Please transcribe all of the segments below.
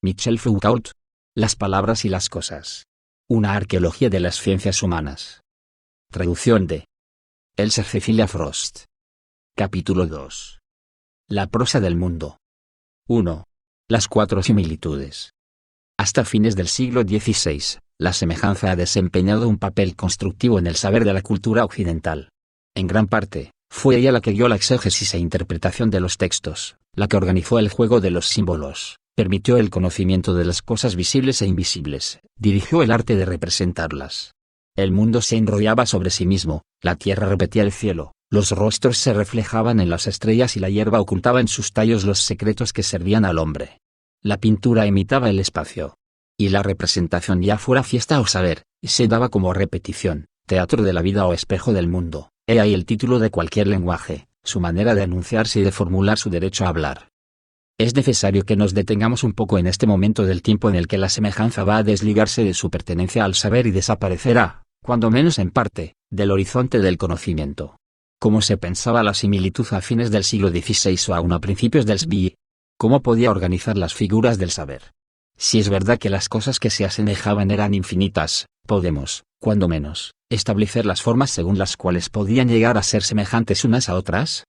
Michel Foucault. Las palabras y las cosas. Una arqueología de las ciencias humanas. Traducción de Elsa Cecilia Frost. Capítulo 2. La prosa del mundo. 1. Las 4 similitudes. Hasta fines del siglo XVI, la semejanza ha desempeñado un papel constructivo en el saber de la cultura occidental. En gran parte, fue ella la que guió la exégesis e interpretación de los textos, la que organizó el juego de los símbolos, permitió el conocimiento de las cosas visibles e invisibles, dirigió el arte de representarlas. El mundo se enrollaba sobre sí mismo, la tierra repetía el cielo, los rostros se reflejaban en las estrellas y la hierba ocultaba en sus tallos los secretos que servían al hombre. La pintura imitaba el espacio. Y la representación, ya fuera fiesta o saber, se daba como repetición, teatro de la vida o espejo del mundo. He ahí el título de cualquier lenguaje, su manera de anunciarse y de formular su derecho a hablar. Es necesario que nos detengamos un poco en este momento del tiempo en el que la semejanza va a desligarse de su pertenencia al saber y desaparecerá, cuando menos en parte, del horizonte del conocimiento. ¿Cómo se pensaba la similitud a fines del siglo XVI o aún a principios del XVI? ¿Cómo podía organizar las figuras del saber? Si es verdad que las cosas que se asemejaban eran infinitas, podemos, cuando menos, establecer las formas según las cuales podían llegar a ser semejantes unas a otras.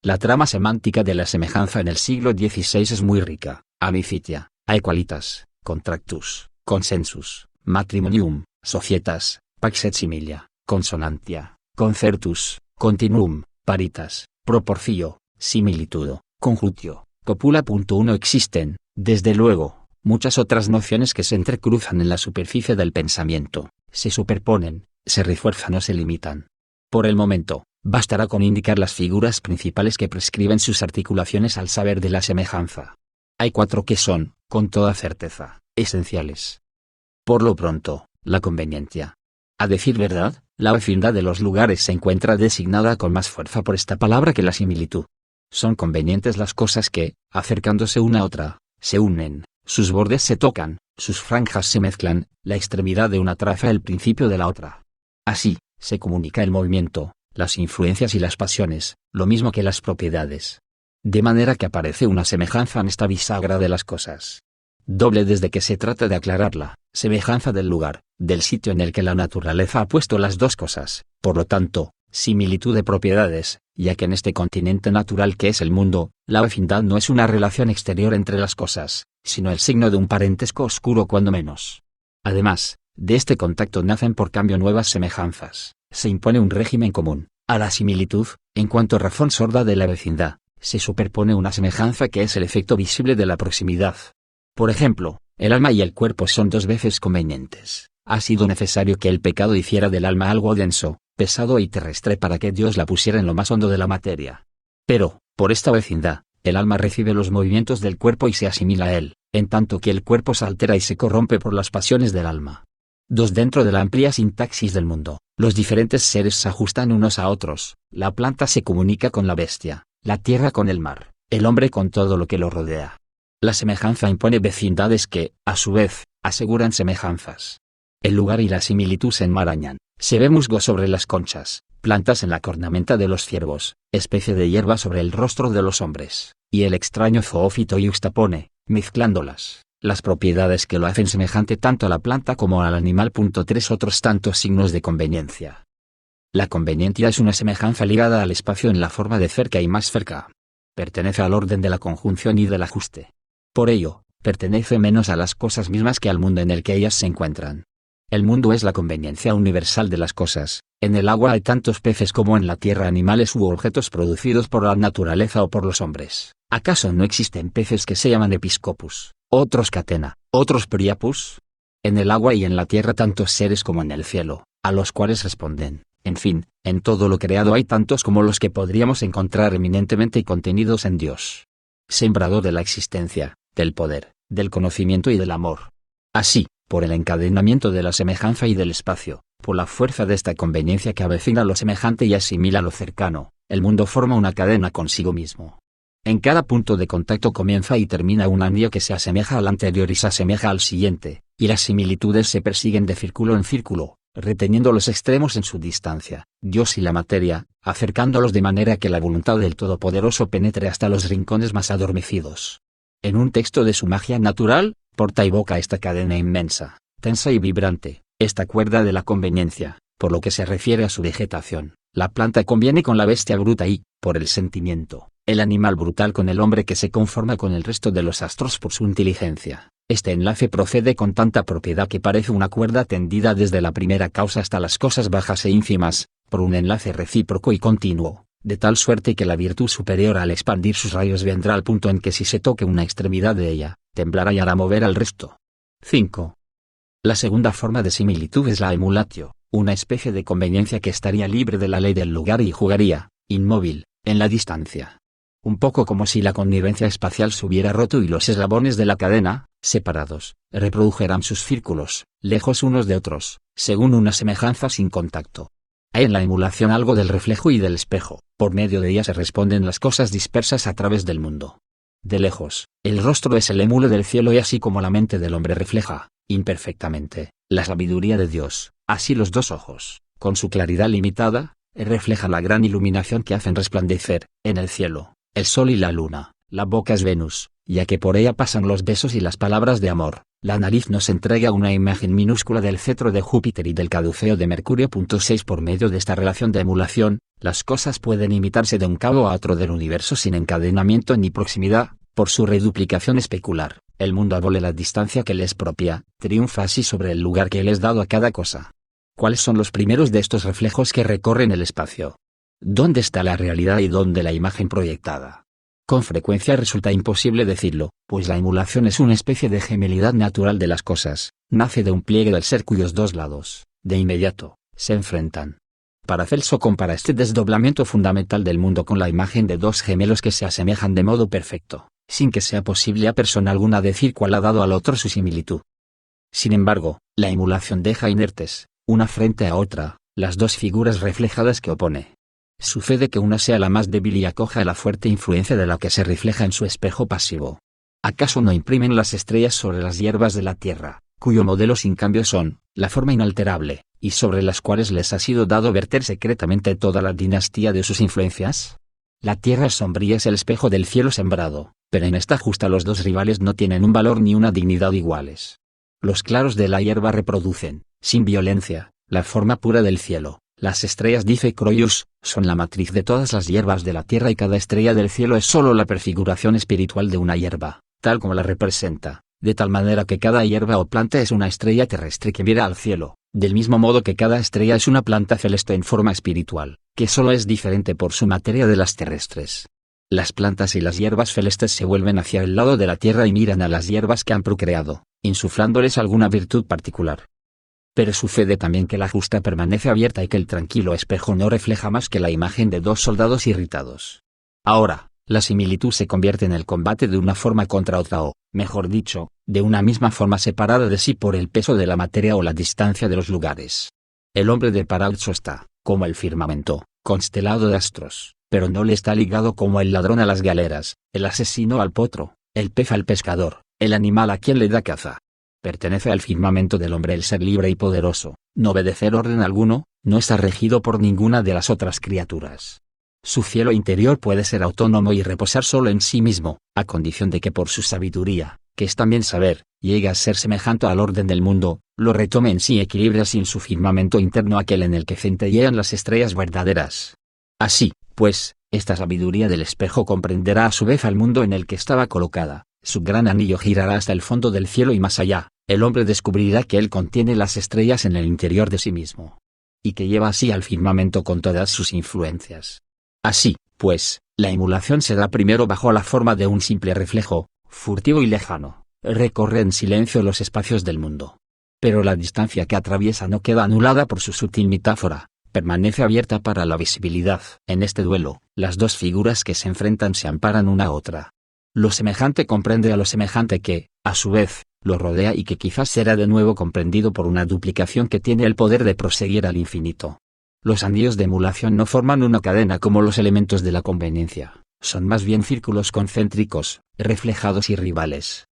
La trama semántica de la semejanza en el siglo XVI es muy rica: amicitia, aequalitas, contractus, consensus, matrimonium, societas, pax et similia, consonantia, concertus, continuum, paritas, proporcio, similitudo, conjutio, copula. 1 Existen, desde luego, muchas otras nociones que se entrecruzan en la superficie del pensamiento, se superponen, se refuerzan o se limitan. Por el momento, bastará con indicar las figuras principales que prescriben sus articulaciones al saber de la semejanza. Hay 4 que son, con toda certeza, esenciales. Por lo pronto, la conveniencia. A decir verdad, la vecindad de los lugares se encuentra designada con más fuerza por esta palabra que la similitud. Son convenientes las cosas que, acercándose una a otra, se unen, sus bordes se tocan, sus franjas se mezclan, la extremidad de una traza el principio de la otra. Así, se comunica el movimiento, las influencias y las pasiones, lo mismo que las propiedades. De manera que aparece una semejanza en esta bisagra de las cosas. Doble desde que se trata de aclararla, semejanza del lugar, del sitio en el que la naturaleza ha puesto las dos cosas, por lo tanto, similitud de propiedades, ya que en este continente natural que es el mundo, la vecindad no es una relación exterior entre las cosas, sino el signo de un parentesco oscuro cuando menos. Además, de este contacto nacen por cambio nuevas semejanzas, se impone un régimen común. A la similitud, en cuanto razón sorda de la vecindad, se superpone una semejanza que es el efecto visible de la proximidad. Por ejemplo, el alma y el cuerpo son 2 veces convenientes. Ha sido necesario que el pecado hiciera del alma algo denso, pesado y terrestre para que Dios la pusiera en lo más hondo de la materia. Pero, por esta vecindad, el alma recibe los movimientos del cuerpo y se asimila a él, en tanto que el cuerpo se altera y se corrompe por las pasiones del alma. 2 Dentro de la amplia sintaxis del mundo, los diferentes seres se ajustan unos a otros, la planta se comunica con la bestia, la tierra con el mar, el hombre con todo lo que lo rodea. La semejanza impone vecindades que, a su vez, aseguran semejanzas. El lugar y la similitud se enmarañan, se ve musgo sobre las conchas, plantas en la cornamenta de los ciervos, especie de hierba sobre el rostro de los hombres, y el extraño zoófito yuxtapone, mezclándolas, las propiedades que lo hacen semejante tanto a la planta como al animal. 3 Otros tantos signos de conveniencia. La conveniencia es una semejanza ligada al espacio en la forma de cerca y más cerca. Pertenece al orden de la conjunción y del ajuste. Por ello, pertenece menos a las cosas mismas que al mundo en el que ellas se encuentran. El mundo es la conveniencia universal de las cosas. En el agua hay tantos peces como en la tierra animales u objetos producidos por la naturaleza o por los hombres. ¿Acaso no existen peces que se llaman episcopus, otros catena, otros priapus? En el agua y en la tierra tantos seres como en el cielo, a los cuales responden. En fin, en todo lo creado hay tantos como los que podríamos encontrar eminentemente y contenidos en Dios. Sembrador de la existencia, del poder, del conocimiento y del amor. Así, por el encadenamiento de la semejanza y del espacio, por la fuerza de esta conveniencia que avecina lo semejante y asimila lo cercano, el mundo forma una cadena consigo mismo. En cada punto de contacto comienza y termina un anillo que se asemeja al anterior y se asemeja al siguiente, y las similitudes se persiguen de círculo en círculo, reteniendo los extremos en su distancia, Dios y la materia, acercándolos de manera que la voluntad del Todopoderoso penetre hasta los rincones más adormecidos. En un texto de su magia natural, porta y boca esta cadena inmensa, tensa y vibrante, esta cuerda de la conveniencia. Por lo que se refiere a su vegetación, la planta conviene con la bestia bruta y, por el sentimiento, el animal brutal con el hombre que se conforma con el resto de los astros por su inteligencia. Este enlace procede con tanta propiedad que parece una cuerda tendida desde la primera causa hasta las cosas bajas e ínfimas, por un enlace recíproco y continuo, de tal suerte que la virtud superior al expandir sus rayos vendrá al punto en que si se toque una extremidad de ella, temblará y hará mover al resto. 5. La segunda forma de similitud es la emulatio, una especie de conveniencia que estaría libre de la ley del lugar y jugaría, inmóvil, en la distancia. Un poco como si la connivencia espacial se hubiera roto y los eslabones de la cadena, separados, reprodujeran sus círculos, lejos unos de otros, según una semejanza sin contacto. Hay en la emulación algo del reflejo y del espejo, por medio de ella se responden las cosas dispersas a través del mundo. De lejos, el rostro es el émulo del cielo y así como la mente del hombre refleja, imperfectamente, la sabiduría de Dios, así los dos ojos, con su claridad limitada, reflejan la gran iluminación que hacen resplandecer, en el cielo, el sol y la luna. La boca es Venus, ya que por ella pasan los besos y las palabras de amor. La nariz nos entrega una imagen minúscula del cetro de Júpiter y del caduceo de Mercurio. 6. Por medio de esta relación de emulación, las cosas pueden imitarse de un cabo a otro del universo sin encadenamiento ni proximidad. Por su reduplicación especular, el mundo abole la distancia que le es propia, triunfa así sobre el lugar que le es dado a cada cosa. ¿Cuáles son los primeros de estos reflejos que recorren el espacio? ¿Dónde está la realidad y dónde la imagen proyectada? Con frecuencia resulta imposible decirlo, pues la emulación es una especie de gemelidad natural de las cosas, nace de un pliegue del ser cuyos dos lados, de inmediato, se enfrentan. Paracelso compara este desdoblamiento fundamental del mundo con la imagen de dos gemelos que se asemejan de modo perfecto, sin que sea posible a persona alguna decir cuál ha dado al otro su similitud. Sin embargo, la emulación deja inertes, una frente a otra, las dos figuras reflejadas que opone. Sucede que una sea la más débil y acoja la fuerte influencia de la que se refleja en su espejo pasivo. ¿Acaso no imprimen las estrellas sobre las hierbas de la tierra, cuyo modelo sin cambio son, la forma inalterable, y sobre las cuales les ha sido dado verter secretamente toda la dinastía de sus influencias? La tierra sombría es el espejo del cielo sembrado, pero en esta justa los dos rivales no tienen un valor ni una dignidad iguales. Los claros de la hierba reproducen, sin violencia, la forma pura del cielo. Las estrellas, dice Croius, son la matriz de todas las hierbas de la tierra y cada estrella del cielo es sólo la prefiguración espiritual de una hierba, tal como la representa, de tal manera que cada hierba o planta es una estrella terrestre que mira al cielo, del mismo modo que cada estrella es una planta celeste en forma espiritual, que sólo es diferente por su materia de las terrestres. Las plantas y las hierbas celestes se vuelven hacia el lado de la tierra y miran a las hierbas que han procreado, insuflándoles alguna virtud particular. Pero sucede también que la justa permanece abierta y que el tranquilo espejo no refleja más que la imagen de dos soldados irritados. Ahora, la similitud se convierte en el combate de una forma contra otra o, mejor dicho, de una misma forma separada de sí por el peso de la materia o la distancia de los lugares. El hombre de Paracelso está, como el firmamento, constelado de astros, pero no le está ligado como el ladrón a las galeras, el asesino al potro, el pez al pescador, el animal a quien le da caza. Pertenece al firmamento del hombre el ser libre y poderoso, no obedecer orden alguno, no está regido por ninguna de las otras criaturas. Su cielo interior puede ser autónomo y reposar solo en sí mismo, a condición de que por su sabiduría, que es también saber, llegue a ser semejante al orden del mundo, lo retome en sí y equilibre así en su firmamento interno aquel en el que centellean las estrellas verdaderas. Así, pues, esta sabiduría del espejo comprenderá a su vez al mundo en el que estaba colocada, su gran anillo girará hasta el fondo del cielo y más allá. El hombre descubrirá que él contiene las estrellas en el interior de sí mismo, y que lleva así al firmamento con todas sus influencias. Así, pues, la emulación se da primero bajo la forma de un simple reflejo, furtivo y lejano, recorre en silencio los espacios del mundo. Pero la distancia que atraviesa no queda anulada por su sutil metáfora, permanece abierta para la visibilidad. En este duelo, las dos figuras que se enfrentan se amparan una a otra. Lo semejante comprende a lo semejante que, a su vez, lo rodea y que quizás será de nuevo comprendido por una duplicación que tiene el poder de proseguir al infinito. Los anillos de emulación no forman una cadena como los elementos de la conveniencia, son más bien círculos concéntricos, reflejados y rivales.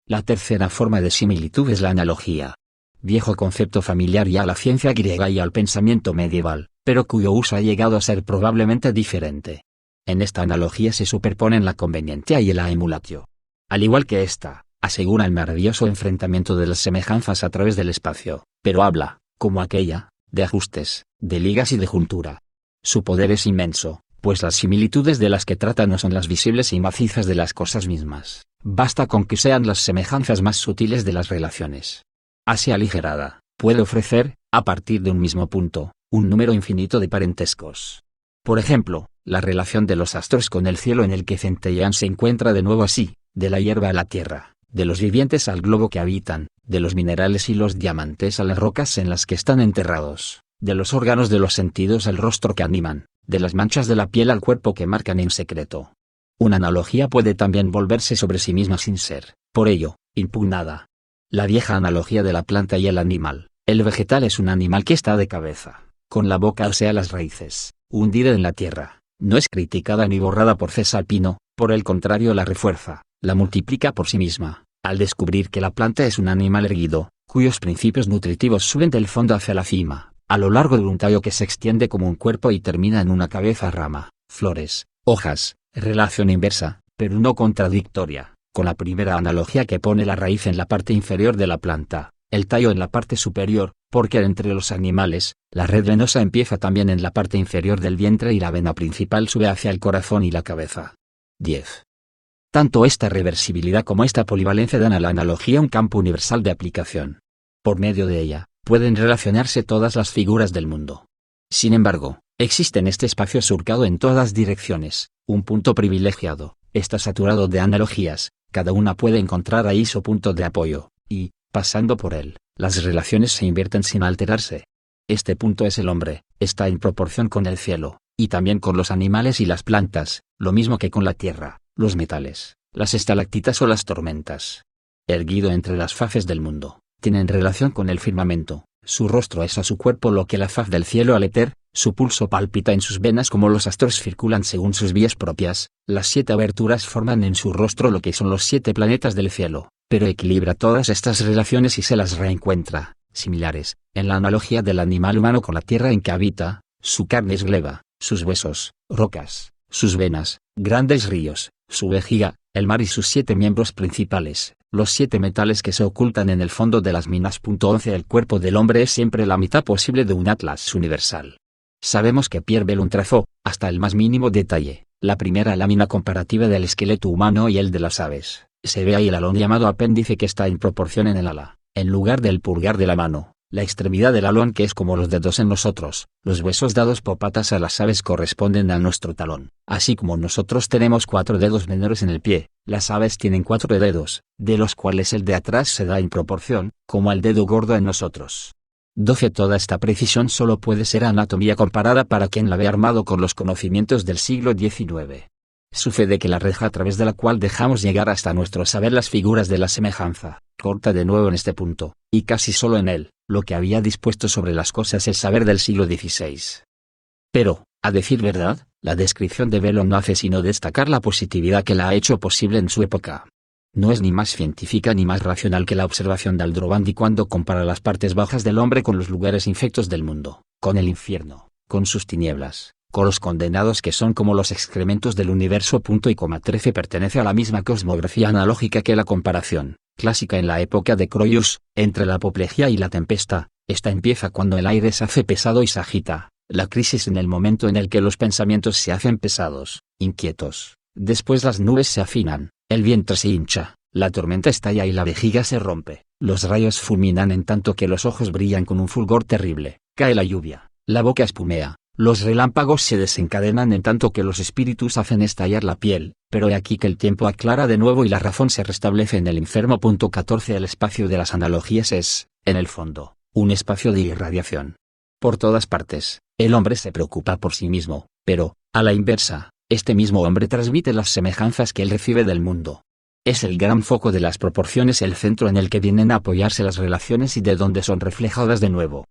La tercera forma de similitud es la analogía. Viejo concepto familiar ya a la ciencia griega y al pensamiento medieval, pero cuyo uso ha llegado a ser probablemente diferente. En esta analogía se superponen la conveniencia y la emulatio. al igual que ésta, asegura el maravilloso enfrentamiento de las semejanzas a través del espacio, pero habla, como aquella, de ajustes, de ligas y de juntura. Su poder es inmenso, pues las similitudes de las que trata no son las visibles y macizas de las cosas mismas, basta con que sean las semejanzas más sutiles de las relaciones. Así aligerada, puede ofrecer, a partir de un mismo punto, un número infinito de parentescos. Por ejemplo, la relación de los astros con el cielo en el que centellean se encuentra de nuevo así, de la hierba a la tierra, de los vivientes al globo que habitan, de los minerales y los diamantes a las rocas en las que están enterrados, de los órganos de los sentidos al rostro que animan, de las manchas de la piel al cuerpo que marcan en secreto. Una analogía puede también volverse sobre sí misma sin ser, por ello, impugnada. La vieja analogía de la planta y el animal. El vegetal es un animal que está de cabeza, con la boca o sea las raíces, hundida en la tierra. No es criticada ni borrada por César Pino, por el contrario la refuerza, la multiplica por sí misma, al descubrir que la planta es un animal erguido, cuyos principios nutritivos suben del fondo hacia la cima, a lo largo de un tallo que se extiende como un cuerpo y termina en una cabeza, rama, flores, hojas, relación inversa, pero no contradictoria, con la primera analogía que pone la raíz en la parte inferior de la planta, el tallo en la parte superior, porque entre los animales, la red venosa empieza también en la parte inferior del vientre y la vena principal sube hacia el corazón y la cabeza. 10. Tanto esta reversibilidad como esta polivalencia dan a la analogía un campo universal de aplicación. Por medio de ella, pueden relacionarse todas las figuras del mundo. Sin embargo, existe en este espacio surcado en todas direcciones, un punto privilegiado, está saturado de analogías, cada una puede encontrar ahí su punto de apoyo, y, pasando por él, las relaciones se invierten sin alterarse. Este punto es el hombre, está en proporción con el cielo, y también con los animales y las plantas, lo mismo que con la tierra, los metales, las estalactitas o las tormentas. Erguido entre las faces del mundo, tiene en relación con el firmamento, su rostro es a su cuerpo lo que la faz del cielo al éter, su pulso palpita en sus venas como los astros circulan según sus vías propias, las 7 aberturas forman en su rostro lo que son los 7 planetas del cielo, pero equilibra todas estas relaciones y se las reencuentra, similares, en la analogía del animal humano con la tierra en que habita, su carne es gleba, sus huesos, rocas, sus venas, grandes ríos, su vejiga, el mar y sus 7 miembros principales, los 7 metales que se ocultan en el fondo de las minas. 11 El cuerpo del hombre es siempre la mitad posible de un atlas universal. Sabemos que Pierre Bellon trazó, hasta el más mínimo detalle, la primera lámina comparativa del esqueleto humano y el de las aves. Se ve ahí el alón llamado apéndice que está en proporción en el ala, en lugar del pulgar de la mano, la extremidad del alón que es como los dedos en nosotros, los huesos dados por patas a las aves corresponden a nuestro talón, así como nosotros tenemos 4 dedos menores en el pie, las aves tienen 4 dedos, de los cuales el de atrás se da en proporción, como el dedo gordo en nosotros. 12 Toda esta precisión solo puede ser anatomía comparada para quien la ve armado con los conocimientos del siglo XIX. Sucede que la reja a través de la cual dejamos llegar hasta nuestro saber las figuras de la semejanza, corta de nuevo en este punto, y casi solo en él, lo que había dispuesto sobre las cosas el saber del siglo XVI. Pero, a decir verdad, la descripción de Bellon no hace sino destacar la positividad que la ha hecho posible en su época. No es ni más científica ni más racional que la observación de Aldrovandi cuando compara las partes bajas del hombre con los lugares infectos del mundo, con el infierno, con sus tinieblas, con los condenados que son como los excrementos del universo. 13 Pertenece a la misma cosmografía analógica que la comparación, clásica en la época de Croius, entre la apoplejía y la tempesta. Esta empieza cuando el aire se hace pesado y se agita, la crisis en el momento en el que los pensamientos se hacen pesados, inquietos, después las nubes se afinan, el vientre se hincha, la tormenta estalla y la vejiga se rompe, los rayos fulminan en tanto que los ojos brillan con un fulgor terrible, cae la lluvia, la boca espumea, los relámpagos se desencadenan en tanto que los espíritus hacen estallar la piel, pero he aquí que el tiempo aclara de nuevo y la razón se restablece en el enfermo. 14 El espacio de las analogías es, en el fondo, un espacio de irradiación. Por todas partes, el hombre se preocupa por sí mismo, pero, a la inversa, este mismo hombre transmite las semejanzas que él recibe del mundo. Es el gran foco de las proporciones, el centro en el que vienen a apoyarse las relaciones y de donde son reflejadas de nuevo.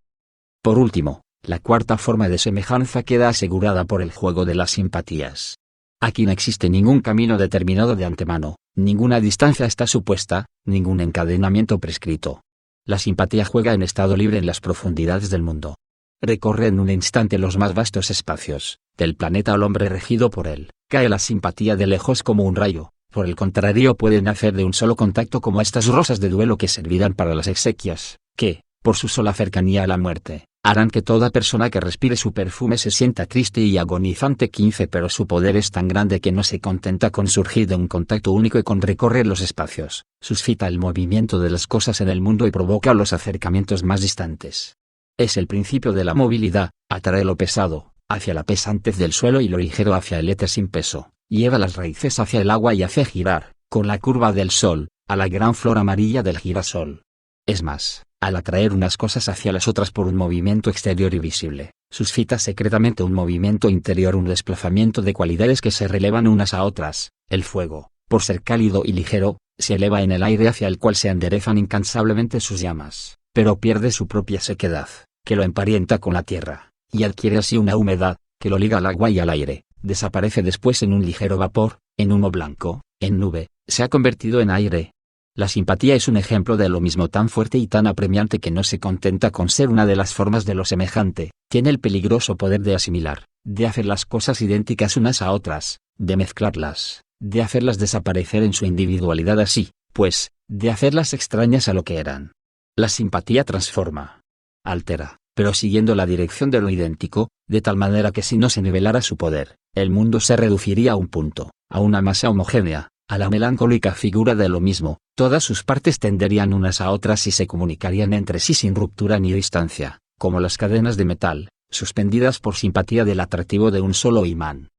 Por último, la cuarta forma de semejanza queda asegurada por el juego de las simpatías. Aquí no existe ningún camino determinado de antemano, ninguna distancia está supuesta, ningún encadenamiento prescrito. La simpatía juega en estado libre en las profundidades del mundo. Recorre en un instante los más vastos espacios, del planeta al hombre regido por él, cae la simpatía de lejos como un rayo, por el contrario pueden nacer de un solo contacto, como estas rosas de duelo que servirán para las exequias, que, por su sola cercanía a la muerte, harán que toda persona que respire su perfume se sienta triste y agonizante. 15. Pero su poder es tan grande que no se contenta con surgir de un contacto único y con recorrer los espacios, suscita el movimiento de las cosas en el mundo y provoca los acercamientos más distantes. Es el principio de la movilidad, atrae lo pesado hacia la pesantez del suelo y lo ligero hacia el éter sin peso, lleva las raíces hacia el agua y hace girar, con la curva del sol, a la gran flor amarilla del girasol. Es más, al atraer unas cosas hacia las otras por un movimiento exterior y visible, suscita secretamente un movimiento interior, un desplazamiento de cualidades que se relevan unas a otras. El fuego, por ser cálido y ligero, se eleva en el aire hacia el cual se enderezan incansablemente sus llamas, pero pierde su propia sequedad, que lo emparenta con la tierra, y adquiere así una humedad, que lo liga al agua y al aire, desaparece después en un ligero vapor, en humo blanco, en nube, se ha convertido en aire. La simpatía es un ejemplo de lo mismo, tan fuerte y tan apremiante que no se contenta con ser una de las formas de lo semejante, tiene el peligroso poder de asimilar, de hacer las cosas idénticas unas a otras, de mezclarlas, de hacerlas desaparecer en su individualidad así, pues, de hacerlas extrañas a lo que eran. La simpatía transforma, altera, pero siguiendo la dirección de lo idéntico, de tal manera que si no se nivelara su poder, el mundo se reduciría a un punto, a una masa homogénea, a la melancólica figura de lo mismo. Todas sus partes tenderían unas a otras y se comunicarían entre sí sin ruptura ni distancia, como las cadenas de metal, suspendidas por simpatía del atractivo de un solo imán.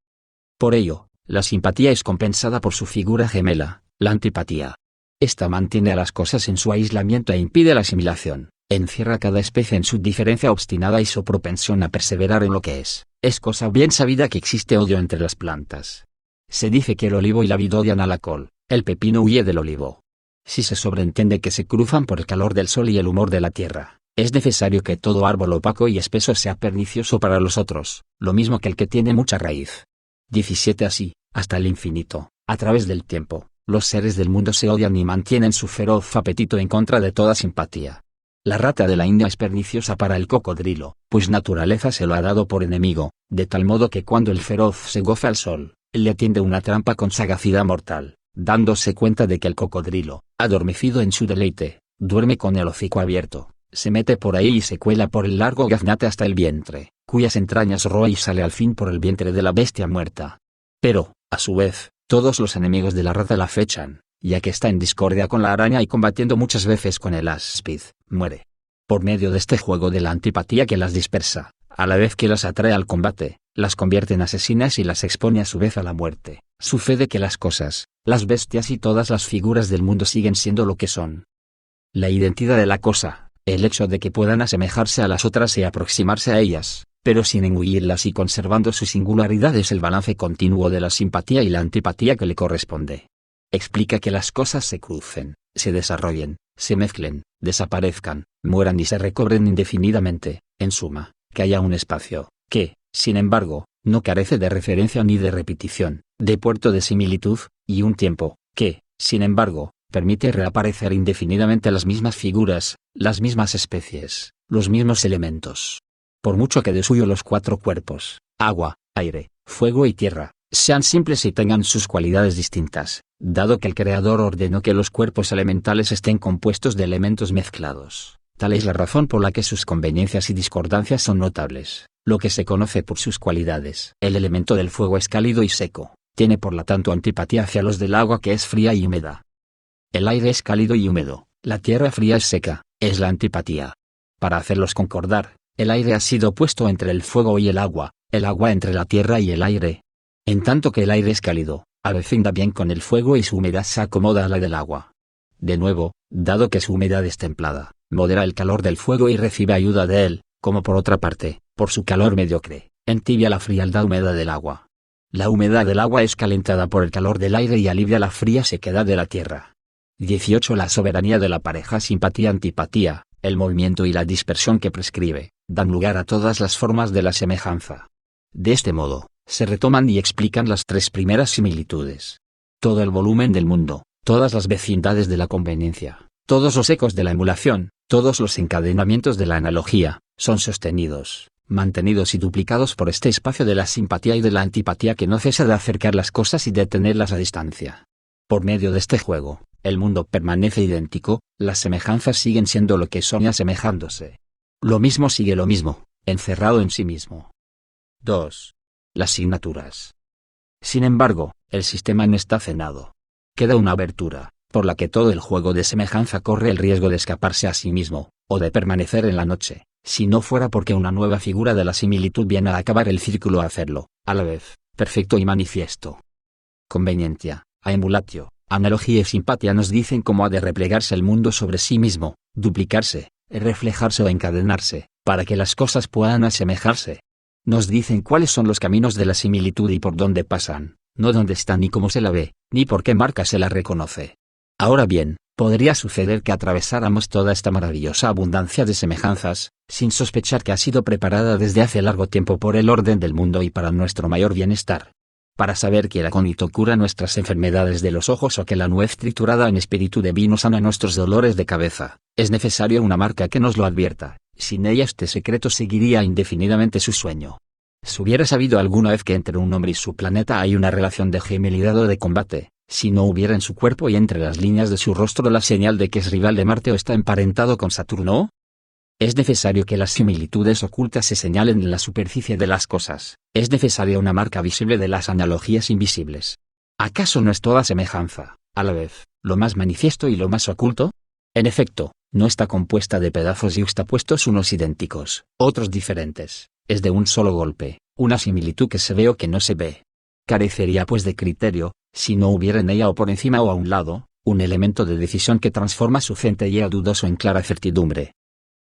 Por ello, la simpatía es compensada por su figura gemela, la antipatía. Esta mantiene a las cosas en su aislamiento e impide la asimilación, encierra cada especie en su diferencia obstinada y su propensión a perseverar en lo que es. Es cosa bien sabida que existe odio entre las plantas. Se dice que el olivo y la vid odian a la col, el pepino huye del olivo. Si se sobreentiende que se cruzan por el calor del sol y el humor de la tierra, es necesario que todo árbol opaco y espeso sea pernicioso para los otros, lo mismo que el que tiene mucha raíz. 17. Así, hasta el infinito, a través del tiempo, los seres del mundo se odian y mantienen su feroz apetito en contra de toda simpatía. La rata de la India es perniciosa para el cocodrilo, pues naturaleza se lo ha dado por enemigo, de tal modo que cuando el feroz se goza al sol, le tiende una trampa con sagacidad mortal, dándose cuenta de que el cocodrilo, adormecido en su deleite, duerme con el hocico abierto, se mete por ahí y se cuela por el largo gaznate hasta el vientre, cuyas entrañas roe y sale al fin por el vientre de la bestia muerta. Pero, a su vez, todos los enemigos de la rata la acechan, ya que está en discordia con la araña y combatiendo muchas veces con el áspid, muere. Por medio de este juego de la antipatía que las dispersa, a la vez que las atrae al combate, las convierte en asesinas y las expone a su vez a la muerte. Sucede que las cosas, las bestias y todas las figuras del mundo siguen siendo lo que son. La identidad de la cosa, el hecho de que puedan asemejarse a las otras y aproximarse a ellas, pero sin engullirlas y conservando su singularidad, es el balance continuo de la simpatía y la antipatía que le corresponde. Explica que las cosas se crucen, se desarrollen, se mezclen, desaparezcan, mueran y se recobren indefinidamente, en suma, que haya un espacio, que, sin embargo, no carece de referencia ni de repetición, de puerto de similitud, y un tiempo, que, sin embargo, permite reaparecer indefinidamente las mismas figuras, las mismas especies, los mismos elementos. Por mucho que de suyo los cuatro cuerpos, agua, aire, fuego y tierra, sean simples y tengan sus cualidades distintas, dado que el Creador ordenó que los cuerpos elementales estén compuestos de elementos mezclados, tal es la razón por la que sus conveniencias y discordancias son notables, lo que se conoce por sus cualidades. El elemento del fuego es cálido y seco, tiene por lo tanto antipatía hacia los del agua, que es fría y húmeda. El aire es cálido y húmedo, la tierra fría y seca, es la antipatía. Para hacerlos concordar, el aire ha sido puesto entre el fuego y el agua entre la tierra y el aire. En tanto que el aire es cálido, avecina bien con el fuego y su humedad se acomoda a la del agua. De nuevo, dado que su humedad es templada, modera el calor del fuego y recibe ayuda de él, como por otra parte, por su calor mediocre, entibia la frialdad húmeda del agua. La humedad del agua es calentada por el calor del aire y alivia la fría sequedad de la tierra. 18. La soberanía de la pareja simpatía-antipatía, el movimiento y la dispersión que prescribe, dan lugar a todas las formas de la semejanza. De este modo, se retoman y explican las tres primeras similitudes. Todo el volumen del mundo, todas las vecindades de la conveniencia, todos los ecos de la emulación, todos los encadenamientos de la analogía, son sostenidos, mantenidos y duplicados por este espacio de la simpatía y de la antipatía que no cesa de acercar las cosas y de tenerlas a distancia. Por medio de este juego, el mundo permanece idéntico, las semejanzas siguen siendo lo que son y asemejándose. Lo mismo sigue lo mismo, encerrado en sí mismo. 2. Las signaturas. Sin embargo, el sistema no está cenado. Queda una abertura, por la que todo el juego de semejanza corre el riesgo de escaparse a sí mismo, o de permanecer en la noche, si no fuera porque una nueva figura de la similitud viene a acabar el círculo a hacerlo, a la vez, perfecto y manifiesto. Conveniencia, emulatio, analogía y simpatía nos dicen cómo ha de replegarse el mundo sobre sí mismo, duplicarse, reflejarse o encadenarse, para que las cosas puedan asemejarse. Nos dicen cuáles son los caminos de la similitud y por dónde pasan, no dónde está ni cómo se la ve, ni por qué marca se la reconoce. Ahora bien, podría suceder que atravesáramos toda esta maravillosa abundancia de semejanzas, sin sospechar que ha sido preparada desde hace largo tiempo por el orden del mundo y para nuestro mayor bienestar. Para saber que el acónito cura nuestras enfermedades de los ojos o que la nuez triturada en espíritu de vino sana nuestros dolores de cabeza, es necesario una marca que nos lo advierta. Sin ella este secreto seguiría indefinidamente su sueño. Si hubiera sabido alguna vez que entre un hombre y su planeta hay una relación de gemelidad o de combate, si no hubiera en su cuerpo y entre las líneas de su rostro la señal de que es rival de Marte o está emparentado con Saturno, es necesario que las similitudes ocultas se señalen en la superficie de las cosas, es necesaria una marca visible de las analogías invisibles. ¿Acaso no es toda semejanza, a la vez, lo más manifiesto y lo más oculto? En efecto, no está compuesta de pedazos yuxtapuestos unos idénticos, otros diferentes, es de un solo golpe, una similitud que se ve o que no se ve. Carecería pues de criterio, si no hubiera en ella o por encima o a un lado, un elemento de decisión que transforma su centelleo dudoso en clara certidumbre.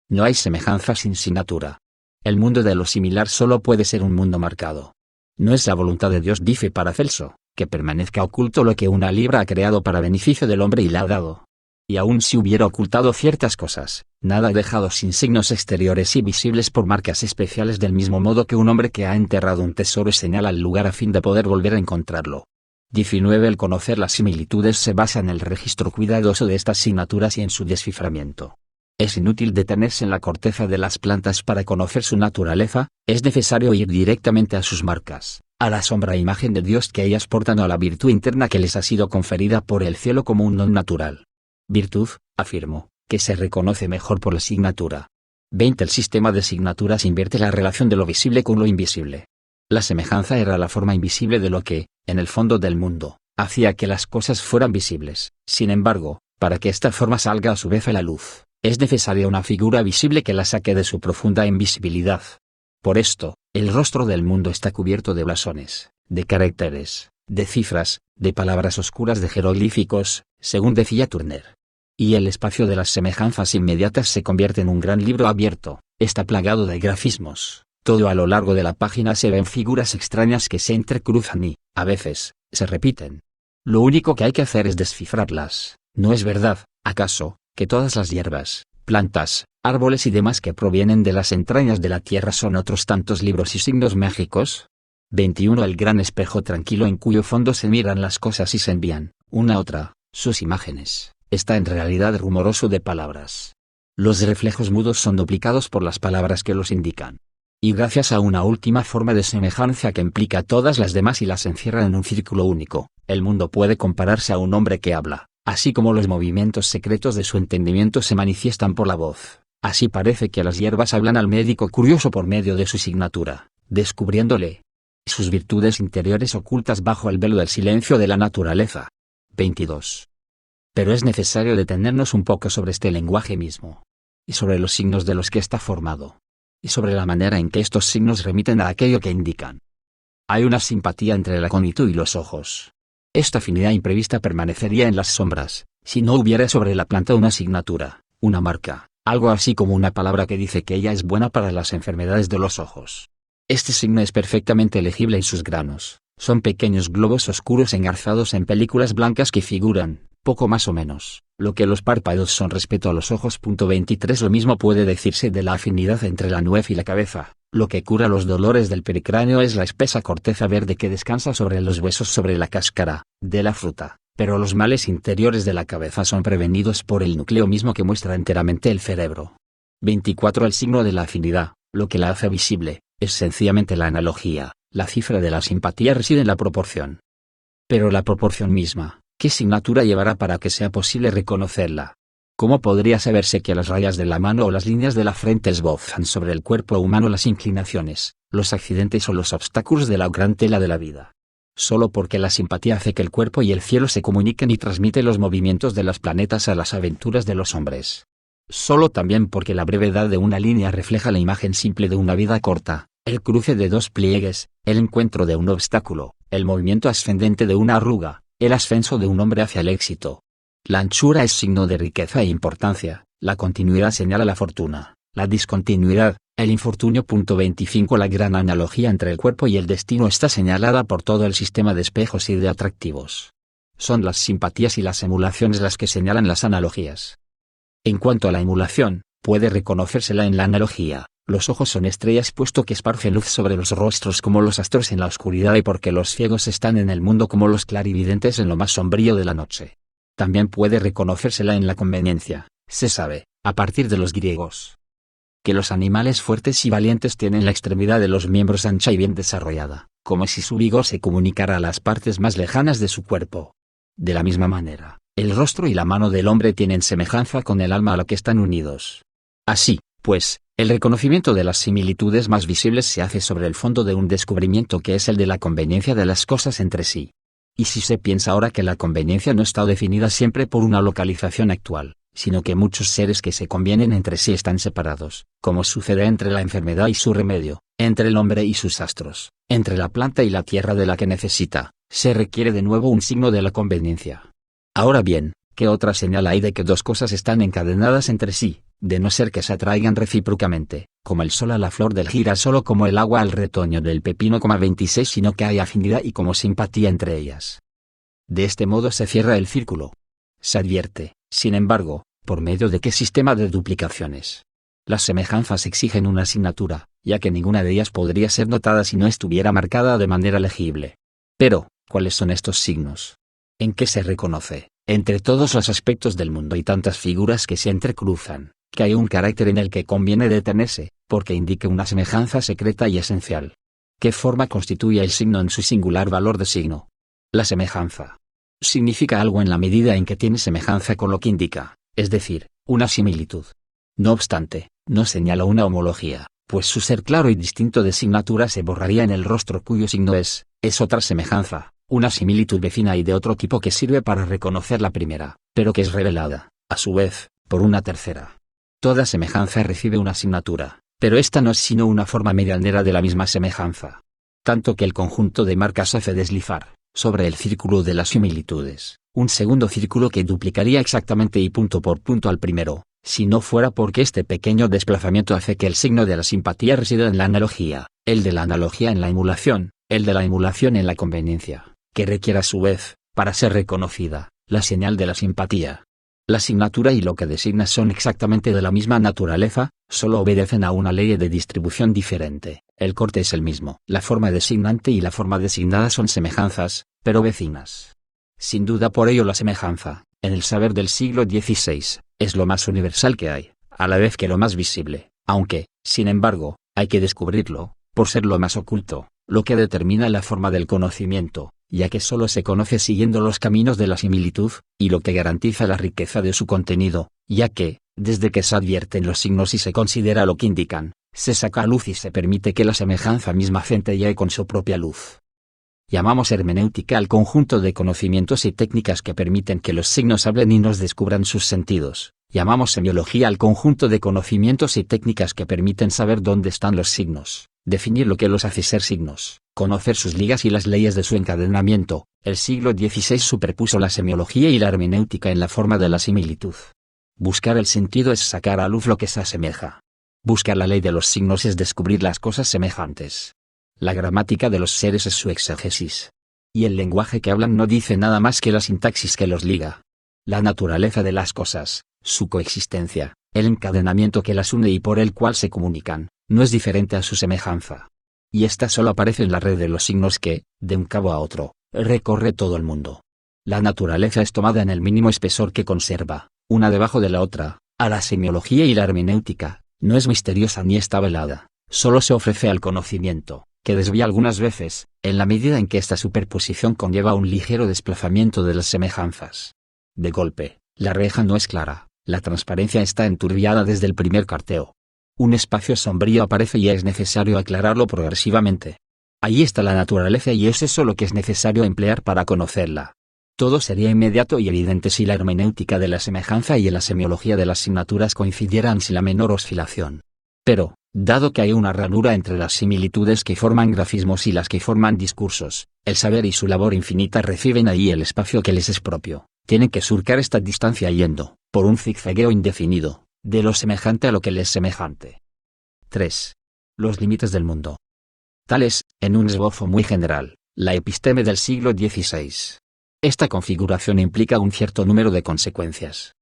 No hay semejanza sin signatura. El mundo de lo similar solo puede ser un mundo marcado. No es la voluntad de Dios, dice Paracelso, que permanezca oculto lo que una libra ha creado para beneficio del hombre y le ha dado. Y aun si hubiera ocultado ciertas cosas, nada ha dejado sin signos exteriores y visibles por marcas especiales, del mismo modo que un hombre que ha enterrado un tesoro señala el lugar a fin de poder volver a encontrarlo. 19. El conocer las similitudes se basa en el registro cuidadoso de estas signaturas y en su desciframiento. Es inútil detenerse en la corteza de las plantas para conocer su naturaleza, es necesario ir directamente a sus marcas, a la sombra e imagen de Dios que ellas portan o a la virtud interna que les ha sido conferida por el cielo como un don natural. Virtud, afirmo, que se reconoce mejor por la signatura. 20. El sistema de signaturas invierte la relación de lo visible con lo invisible. La semejanza era la forma invisible de lo que, en el fondo del mundo, hacía que las cosas fueran visibles. Sin embargo, para que esta forma salga a su vez a la luz, es necesaria una figura visible que la saque de su profunda invisibilidad. Por esto, el rostro del mundo está cubierto de blasones, de caracteres, de cifras, de palabras oscuras, de jeroglíficos, según decía Turner. Y el espacio de las semejanzas inmediatas se convierte en un gran libro abierto, está plagado de grafismos, todo a lo largo de la página se ven figuras extrañas que se entrecruzan y, a veces, se repiten. Lo único que hay que hacer es descifrarlas. ¿No es verdad, acaso, que todas las hierbas, plantas, árboles y demás que provienen de las entrañas de la tierra son otros tantos libros y signos mágicos? 21. El gran espejo tranquilo en cuyo fondo se miran las cosas y se envían, una a otra, sus imágenes, está en realidad rumoroso de palabras. Los reflejos mudos son duplicados por las palabras que los indican. Y gracias a una última forma de semejanza que implica todas las demás y las encierra en un círculo único, el mundo puede compararse a un hombre que habla. Así como los movimientos secretos de su entendimiento se manifiestan por la voz, así parece que las hierbas hablan al médico curioso por medio de su signatura, descubriéndole sus virtudes interiores ocultas bajo el velo del silencio de la naturaleza. 22. Pero es necesario detenernos un poco sobre este lenguaje mismo, y sobre los signos de los que está formado, y sobre la manera en que estos signos remiten a aquello que indican. Hay una simpatía entre el acónito y los ojos. Esta afinidad imprevista permanecería en las sombras, si no hubiera sobre la planta una signatura, una marca, algo así como una palabra que dice que ella es buena para las enfermedades de los ojos. Este signo es perfectamente legible en sus granos, son pequeños globos oscuros engarzados en películas blancas que figuran, poco más o menos, lo que los párpados son respecto a los ojos. 23. Lo mismo puede decirse de la afinidad entre la nuez y la cabeza. Lo que cura los dolores del pericráneo es la espesa corteza verde que descansa sobre los huesos sobre la cáscara de la fruta, pero los males interiores de la cabeza son prevenidos por el núcleo mismo que muestra enteramente el cerebro. 24. El signo de la afinidad, lo que la hace visible, es sencillamente la analogía, la cifra de la simpatía reside en la proporción. Pero la proporción misma, ¿Qué signatura llevará para que sea posible reconocerla? ¿Cómo podría saberse que las rayas de la mano o las líneas de la frente esbozan sobre el cuerpo humano las inclinaciones, los accidentes o los obstáculos de la gran tela de la vida? Solo porque la simpatía hace que el cuerpo y el cielo se comuniquen y transmite los movimientos de los planetas a las aventuras de los hombres. Solo también porque la brevedad de una línea refleja la imagen simple de una vida corta, el cruce de dos pliegues, el encuentro de un obstáculo, el movimiento ascendente de una arruga, el ascenso de un hombre hacia el éxito. La anchura es signo de riqueza e importancia, la continuidad señala la fortuna, la discontinuidad, el infortunio. 25 La gran analogía entre el cuerpo y el destino está señalada por todo el sistema de espejos y de atractivos. Son las simpatías y las emulaciones las que señalan las analogías. En cuanto a la emulación, puede reconocérsela en la analogía. Los ojos son estrellas puesto que esparcen luz sobre los rostros como los astros en la oscuridad y porque los ciegos están en el mundo como los clarividentes en lo más sombrío de la noche. También puede reconocérsela en la conveniencia. Se sabe, a partir de los griegos, que los animales fuertes y valientes tienen la extremidad de los miembros ancha y bien desarrollada, como si su vigor se comunicara a las partes más lejanas de su cuerpo. De la misma manera, el rostro y la mano del hombre tienen semejanza con el alma a la que están unidos. Así, pues, el reconocimiento de las similitudes más visibles se hace sobre el fondo de un descubrimiento que es el de la conveniencia de las cosas entre sí. Y si se piensa ahora que la conveniencia no está definida siempre por una localización actual, sino que muchos seres que se convienen entre sí están separados, como sucede entre la enfermedad y su remedio, entre el hombre y sus astros, entre la planta y la tierra de la que necesita, se requiere de nuevo un signo de la conveniencia. Ahora bien, ¿qué otra señal hay de que dos cosas están encadenadas entre sí, de no ser que se atraigan recíprocamente, como el sol a la flor del girasol o como el agua al retoño del pepino? 26 Sino que hay afinidad y como simpatía entre ellas. De este modo se cierra el círculo. Se advierte, sin embargo, por medio de qué sistema de duplicaciones. Las semejanzas exigen una asignatura, ya que ninguna de ellas podría ser notada si no estuviera marcada de manera legible. Pero, ¿cuáles son estos signos? ¿En qué se reconoce, entre todos los aspectos del mundo y tantas figuras que se entrecruzan, que hay un carácter en el que conviene detenerse, porque indique una semejanza secreta y esencial? ¿Qué forma constituye el signo en su singular valor de signo? La semejanza significa algo en la medida en que tiene semejanza con lo que indica, es decir, una similitud. No obstante, no señala una homología, pues su ser claro y distinto de signatura se borraría en el rostro cuyo signo es otra semejanza, una similitud vecina y de otro tipo que sirve para reconocer la primera, pero que es revelada, a su vez, por una tercera. Toda semejanza recibe una asignatura, pero esta no es sino una forma medianera de la misma semejanza. Tanto que el conjunto de marcas hace deslizar, sobre el círculo de las similitudes, un segundo círculo que duplicaría exactamente y punto por punto al primero, si no fuera porque este pequeño desplazamiento hace que el signo de la simpatía resida en la analogía, el de la analogía en la emulación, el de la emulación en la conveniencia, que requiere a su vez, para ser reconocida, la señal de la simpatía. La asignatura y lo que designa son exactamente de la misma naturaleza, solo obedecen a una ley de distribución diferente. El corte es el mismo. La forma designante y la forma designada son semejanzas, pero vecinas. Sin duda por ello la semejanza, en el saber del siglo XVI, es lo más universal que hay, a la vez que lo más visible, aunque, sin embargo, hay que descubrirlo, por ser lo más oculto, lo que determina la forma del conocimiento, ya que solo se conoce siguiendo los caminos de la similitud, y lo que garantiza la riqueza de su contenido, ya que, desde que se advierten los signos y se considera lo que indican, se saca a luz y se permite que la semejanza misma centelle con su propia luz. Llamamos hermenéutica al conjunto de conocimientos y técnicas que permiten que los signos hablen y nos descubran sus sentidos. Llamamos semiología al conjunto de conocimientos y técnicas que permiten saber dónde están los signos, definir lo que los hace ser signos, conocer sus ligas y las leyes de su encadenamiento. El siglo XVI superpuso la semiología y la hermenéutica en la forma de la similitud. Buscar el sentido es sacar a luz lo que se asemeja. Buscar la ley de los signos es descubrir las cosas semejantes. La gramática de los seres es su exégesis. Y el lenguaje que hablan no dice nada más que la sintaxis que los liga. La naturaleza de las cosas, su coexistencia, el encadenamiento que las une y por el cual se comunican, no es diferente a su semejanza. Y esta solo aparece en la red de los signos que, de un cabo a otro, recorre todo el mundo. La naturaleza es tomada en el mínimo espesor que conserva, una debajo de la otra. A la semiología y la hermenéutica, no es misteriosa ni está velada, solo se ofrece al conocimiento, que desvía algunas veces, en la medida en que esta superposición conlleva un ligero desplazamiento de las semejanzas. De golpe, la reja no es clara, la transparencia está enturbiada desde el primer carteo. Un espacio sombrío aparece y es necesario aclararlo progresivamente. Ahí está la naturaleza y es eso lo que es necesario emplear para conocerla. Todo sería inmediato y evidente si la hermenéutica de la semejanza y la semiología de las signaturas coincidieran sin la menor oscilación. Pero, dado que hay una ranura entre las similitudes que forman grafismos y las que forman discursos, el saber y su labor infinita reciben ahí el espacio que les es propio. Tienen que surcar esta distancia yendo, por un zigzagueo indefinido, de lo semejante a lo que les es semejante. 3. Los límites del mundo. Tal es, en un esbozo muy general, la episteme del siglo XVI. Esta configuración implica un cierto número de consecuencias.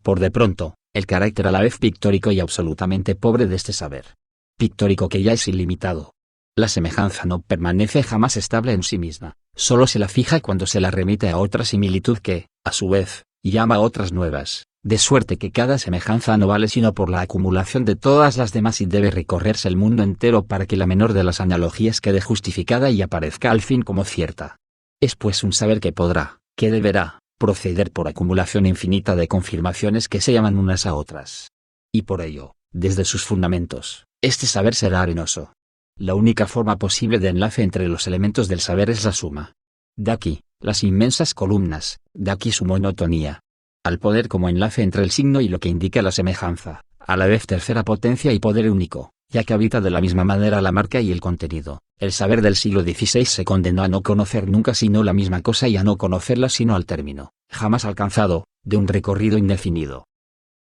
Por de pronto, el carácter a la vez pictórico y absolutamente pobre de este saber. Pictórico que ya es ilimitado. La semejanza no permanece jamás estable en sí misma, solo se la fija cuando se la remite a otra similitud que, a su vez, llama a otras nuevas, de suerte que cada semejanza no vale sino por la acumulación de todas las demás y debe recorrerse el mundo entero para que la menor de las analogías quede justificada y aparezca al fin como cierta. Es pues un saber que podrá, que deberá, proceder por acumulación infinita de confirmaciones que se llaman unas a otras. Y por ello, desde sus fundamentos, este saber será arenoso. La única forma posible de enlace entre los elementos del saber es la suma. De aquí, las inmensas columnas, de aquí su monotonía. Al poder como enlace entre el signo y lo que indica la semejanza, a la vez tercera potencia y poder único, ya que habita de la misma manera la marca y el contenido. El saber del siglo XVI se condenó a no conocer nunca sino la misma cosa y a no conocerla sino al término, jamás alcanzado, de un recorrido indefinido.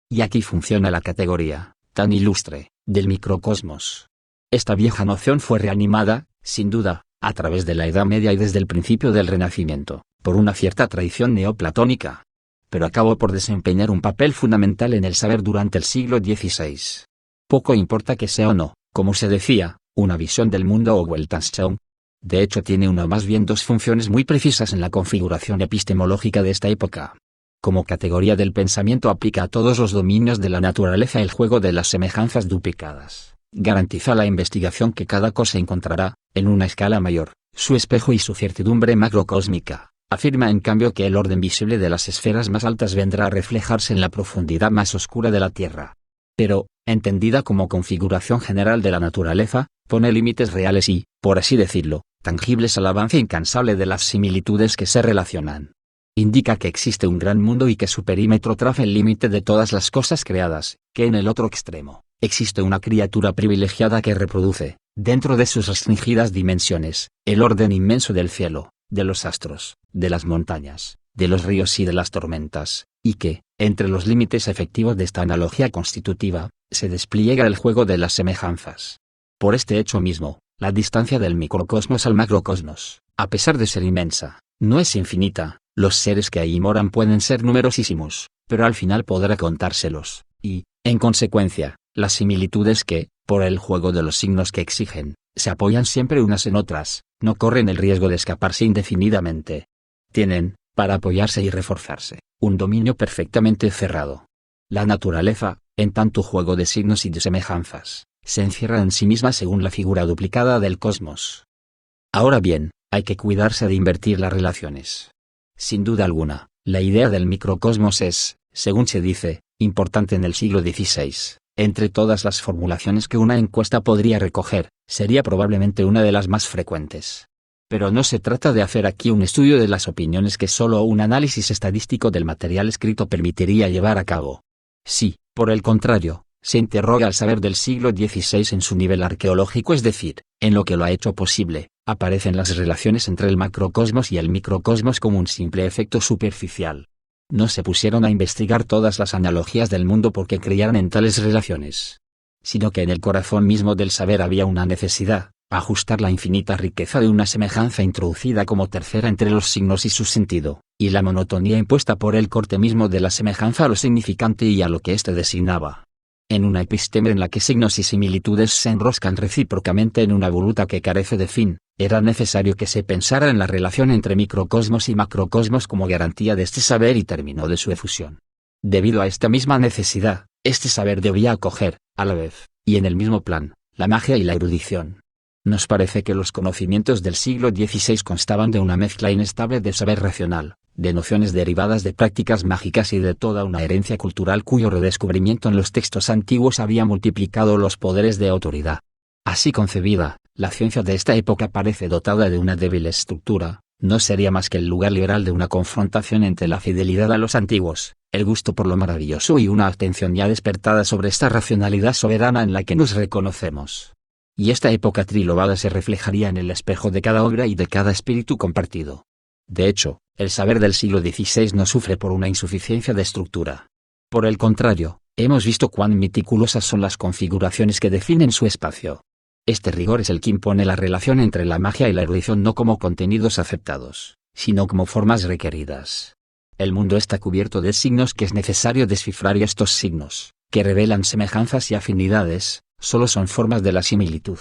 Y aquí funciona la categoría, tan ilustre, del microcosmos. Esta vieja noción fue reanimada, sin duda, a través de la Edad Media y desde el principio del Renacimiento, por una cierta tradición neoplatónica. Pero acabó por desempeñar un papel fundamental en el saber durante el siglo XVI. Poco importa que sea o no, como se decía, una visión del mundo o Weltanschauung. De hecho tiene una o más bien dos funciones muy precisas en la configuración epistemológica de esta época. Como categoría del pensamiento aplica a todos los dominios de la naturaleza el juego de las semejanzas duplicadas. Garantiza la investigación que cada cosa encontrará, en una escala mayor, su espejo y su certidumbre macrocósmica. Afirma en cambio que el orden visible de las esferas más altas vendrá a reflejarse en la profundidad más oscura de la Tierra. Pero, entendida como configuración general de la naturaleza, pone límites reales y, por así decirlo, tangibles al avance incansable de las similitudes que se relacionan. Indica que existe un gran mundo y que su perímetro traza el límite de todas las cosas creadas, que en el otro extremo, existe una criatura privilegiada que reproduce, dentro de sus restringidas dimensiones, el orden inmenso del cielo, de los astros, de las montañas, de los ríos y de las tormentas, y que, entre los límites efectivos de esta analogía constitutiva, se despliega el juego de las semejanzas. Por este hecho mismo, la distancia del microcosmos al macrocosmos, a pesar de ser inmensa, no es infinita. Los seres que ahí moran pueden ser numerosísimos, pero al final podrá contárselos, y, en consecuencia, las similitudes que, por el juego de los signos que exigen, se apoyan siempre unas en otras, no corren el riesgo de escaparse indefinidamente. Tienen, para apoyarse y reforzarse, un dominio perfectamente cerrado. La naturaleza, en tanto juego de signos y de semejanzas, se encierra en sí misma según la figura duplicada del cosmos. Ahora bien, hay que cuidarse de invertir las relaciones. Sin duda alguna, la idea del microcosmos es, según se dice, importante en el siglo XVI. Entre todas las formulaciones que una encuesta podría recoger, sería probablemente una de las más frecuentes. Pero no se trata de hacer aquí un estudio de las opiniones que solo un análisis estadístico del material escrito permitiría llevar a cabo. Si, por el contrario, se interroga al saber del siglo XVI en su nivel arqueológico, es decir, en lo que lo ha hecho posible, aparecen las relaciones entre el macrocosmos y el microcosmos como un simple efecto superficial. No se pusieron a investigar todas las analogías del mundo porque creyeran en tales relaciones, sino que en el corazón mismo del saber había una necesidad, ajustar la infinita riqueza de una semejanza introducida como tercera entre los signos y su sentido, y la monotonía impuesta por el corte mismo de la semejanza a lo significante y a lo que éste designaba. En una episteme en la que signos y similitudes se enroscan recíprocamente en una voluta que carece de fin, era necesario que se pensara en la relación entre microcosmos y macrocosmos como garantía de este saber y término de su efusión. Debido a esta misma necesidad, este saber debía acoger, a la vez, y en el mismo plan, la magia y la erudición. Nos parece que los conocimientos del siglo XVI constaban de una mezcla inestable de saber racional, de nociones derivadas de prácticas mágicas y de toda una herencia cultural cuyo redescubrimiento en los textos antiguos había multiplicado los poderes de autoridad. Así concebida, la ciencia de esta época parece dotada de una débil estructura, no sería más que el lugar liberal de una confrontación entre la fidelidad a los antiguos, el gusto por lo maravilloso y una atención ya despertada sobre esta racionalidad soberana en la que nos reconocemos. Y esta época trilobada se reflejaría en el espejo de cada obra y de cada espíritu compartido. De hecho, el saber del siglo XVI no sufre por una insuficiencia de estructura. Por el contrario, hemos visto cuán meticulosas son las configuraciones que definen su espacio. Este rigor es el que impone la relación entre la magia y la erudición no como contenidos aceptados, sino como formas requeridas. El mundo está cubierto de signos que es necesario descifrar y estos signos, que revelan semejanzas y afinidades, solo son formas de la similitud.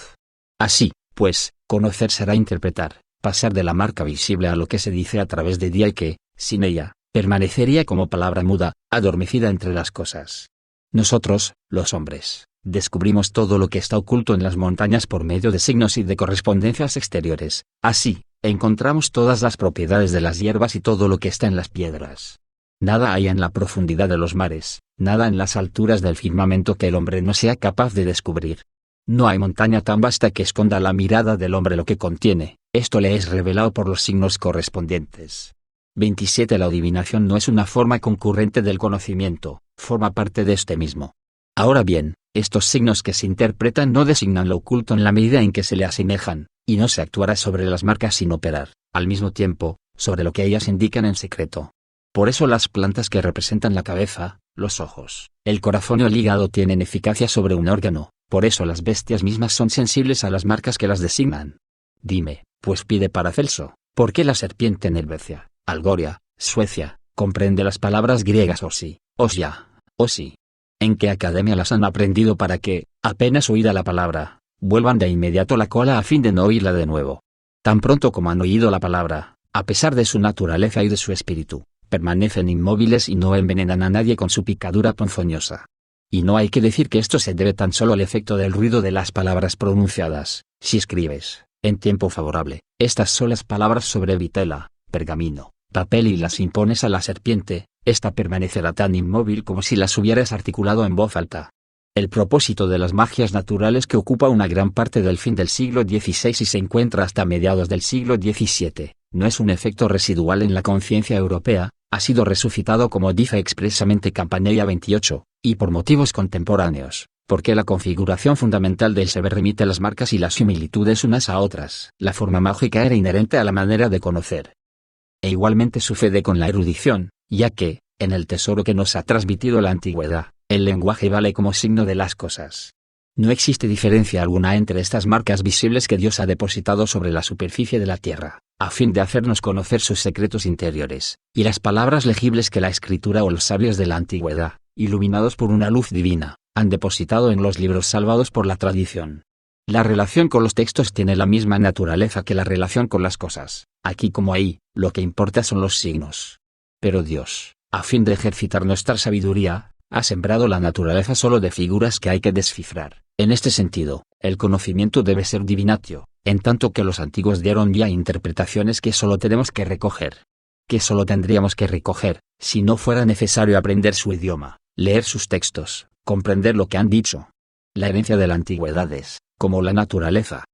Así, pues, conocer será interpretar, pasar de la marca visible a lo que se dice a través de día y que, sin ella, permanecería como palabra muda, adormecida entre las cosas. Nosotros, los hombres, descubrimos todo lo que está oculto en las montañas por medio de signos y de correspondencias exteriores. Así, encontramos todas las propiedades de las hierbas y todo lo que está en las piedras. Nada hay en la profundidad de los mares, nada en las alturas del firmamento que el hombre no sea capaz de descubrir. No hay montaña tan vasta que esconda a la mirada del hombre lo que contiene, esto le es revelado por los signos correspondientes. 27. La adivinación no es una forma concurrente del conocimiento, forma parte de este mismo. Ahora bien, estos signos que se interpretan no designan lo oculto en la medida en que se le asemejan, y no se actuará sobre las marcas sin operar, al mismo tiempo, sobre lo que ellas indican en secreto. Por eso las plantas que representan la cabeza, los ojos, el corazón y el hígado tienen eficacia sobre un órgano, por eso las bestias mismas son sensibles a las marcas que las designan. Dime, pues pide Paracelso, ¿por qué la serpiente en Helvecia, Algoria, Suecia, comprende las palabras griegas osi, osia, osi? ¿En qué academia las han aprendido para que, apenas oída la palabra, vuelvan de inmediato la cola a fin de no oírla de nuevo? Tan pronto como han oído la palabra, a pesar de su naturaleza y de su espíritu, permanecen inmóviles y no envenenan a nadie con su picadura ponzoñosa. Y no hay que decir que esto se debe tan solo al efecto del ruido de las palabras pronunciadas. Si escribes, en tiempo favorable, estas solas palabras sobre vitela, pergamino, papel y las impones a la serpiente, ésta permanecerá tan inmóvil como si las hubieras articulado en voz alta. El propósito de las magias naturales que ocupa una gran parte del fin del siglo XVI y se encuentra hasta mediados del siglo XVII, no es un efecto residual en la conciencia europea, ha sido resucitado como dice expresamente Campanella 28, y por motivos contemporáneos, porque la configuración fundamental del saber remite a las marcas y las similitudes unas a otras. La forma mágica era inherente a la manera de conocer. E igualmente sucede con la erudición, ya que, en el tesoro que nos ha transmitido la antigüedad, el lenguaje vale como signo de las cosas. No existe diferencia alguna entre estas marcas visibles que Dios ha depositado sobre la superficie de la tierra, a fin de hacernos conocer sus secretos interiores, y las palabras legibles que la escritura o los sabios de la antigüedad, iluminados por una luz divina, han depositado en los libros salvados por la tradición. La relación con los textos tiene la misma naturaleza que la relación con las cosas, aquí como ahí, lo que importa son los signos. Pero Dios, a fin de ejercitar nuestra sabiduría, ha sembrado la naturaleza solo de figuras que hay que descifrar. En este sentido, el conocimiento debe ser divinatio, en tanto que los antiguos dieron ya interpretaciones que solo tenemos que recoger. Que solo tendríamos que recoger, si no fuera necesario aprender su idioma, leer sus textos, comprender lo que han dicho. La herencia de la antigüedad es, como la naturaleza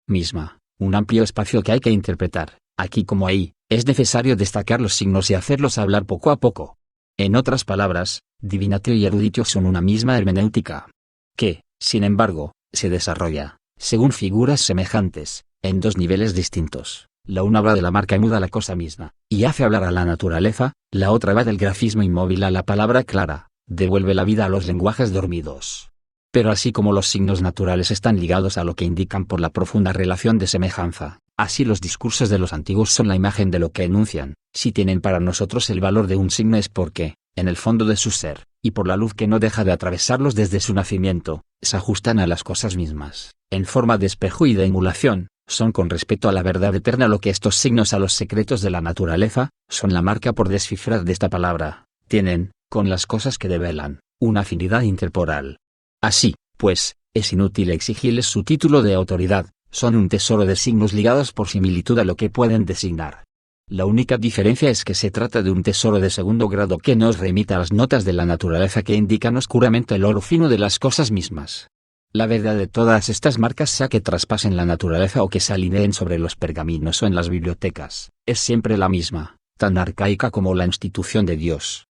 misma, un amplio espacio que hay que interpretar. Aquí como ahí, es necesario destacar los signos y hacerlos hablar poco a poco. En otras palabras, divinatio y eruditio son una misma hermenéutica, que, sin embargo, se desarrolla, según figuras semejantes, en dos niveles distintos. La una va de la marca muda a la cosa misma, y hace hablar a la naturaleza, la otra va del grafismo inmóvil a la palabra clara, devuelve la vida a los lenguajes dormidos. Pero así como los signos naturales están ligados a lo que indican por la profunda relación de semejanza, así los discursos de los antiguos son la imagen de lo que enuncian. Si tienen para nosotros el valor de un signo es porque, en el fondo de su ser, y por la luz que no deja de atravesarlos desde su nacimiento, se ajustan a las cosas mismas, en forma de espejo y de emulación, son con respecto a la verdad eterna lo que estos signos a los secretos de la naturaleza, son la marca por descifrar de esta palabra, tienen, con las cosas que develan, una afinidad interporal. Así, pues, es inútil exigirles su título de autoridad, son un tesoro de signos ligados por similitud a lo que pueden designar. La única diferencia es que se trata de un tesoro de segundo grado que nos remite a las notas de la naturaleza que indican oscuramente el oro fino de las cosas mismas. La verdad de todas estas marcas, sea que traspasen la naturaleza o que se alineen sobre los pergaminos o en las bibliotecas, es siempre la misma, tan arcaica como la institución de Dios.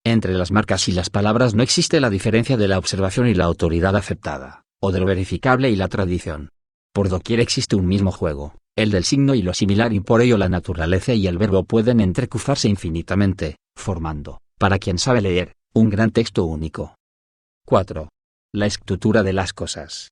Entre las marcas y las palabras no existe la diferencia de la observación y la autoridad aceptada, o de lo verificable y la tradición. Por doquier existe un mismo juego, el del signo y lo similar, y por ello la naturaleza y el verbo pueden entrecruzarse infinitamente, formando, para quien sabe leer, un gran texto único. 4. La escritura de las cosas.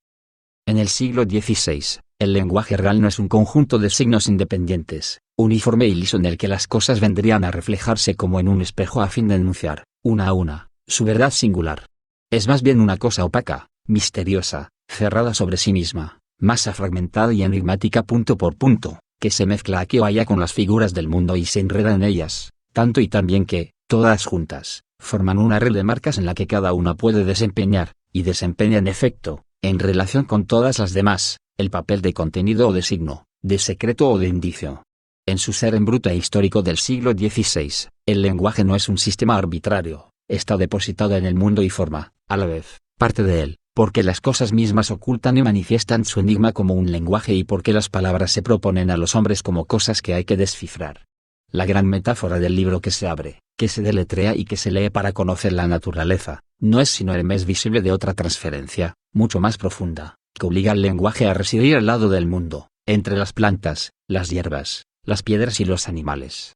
En el siglo XVI, el lenguaje real no es un conjunto de signos independientes, uniforme y liso en el que las cosas vendrían a reflejarse como en un espejo a fin de enunciar, una a una, su verdad singular. Es más bien una cosa opaca, misteriosa, cerrada sobre sí misma, masa fragmentada y enigmática punto por punto, que se mezcla aquí o allá con las figuras del mundo y se enreda en ellas, tanto y tan bien que, todas juntas, forman una red de marcas en la que cada una puede desempeñar, y desempeña en efecto, en relación con todas las demás, el papel de contenido o de signo, de secreto o de indicio. En su ser en bruto e histórico del siglo XVI, el lenguaje no es un sistema arbitrario, está depositado en el mundo y forma, a la vez, parte de él, porque las cosas mismas ocultan y manifiestan su enigma como un lenguaje y porque las palabras se proponen a los hombres como cosas que hay que descifrar. La gran metáfora del libro que se abre, que se deletrea y que se lee para conocer la naturaleza, no es sino el mes visible de otra transferencia, mucho más profunda, que obliga al lenguaje a residir al lado del mundo, entre las plantas, las hierbas, las piedras y los animales.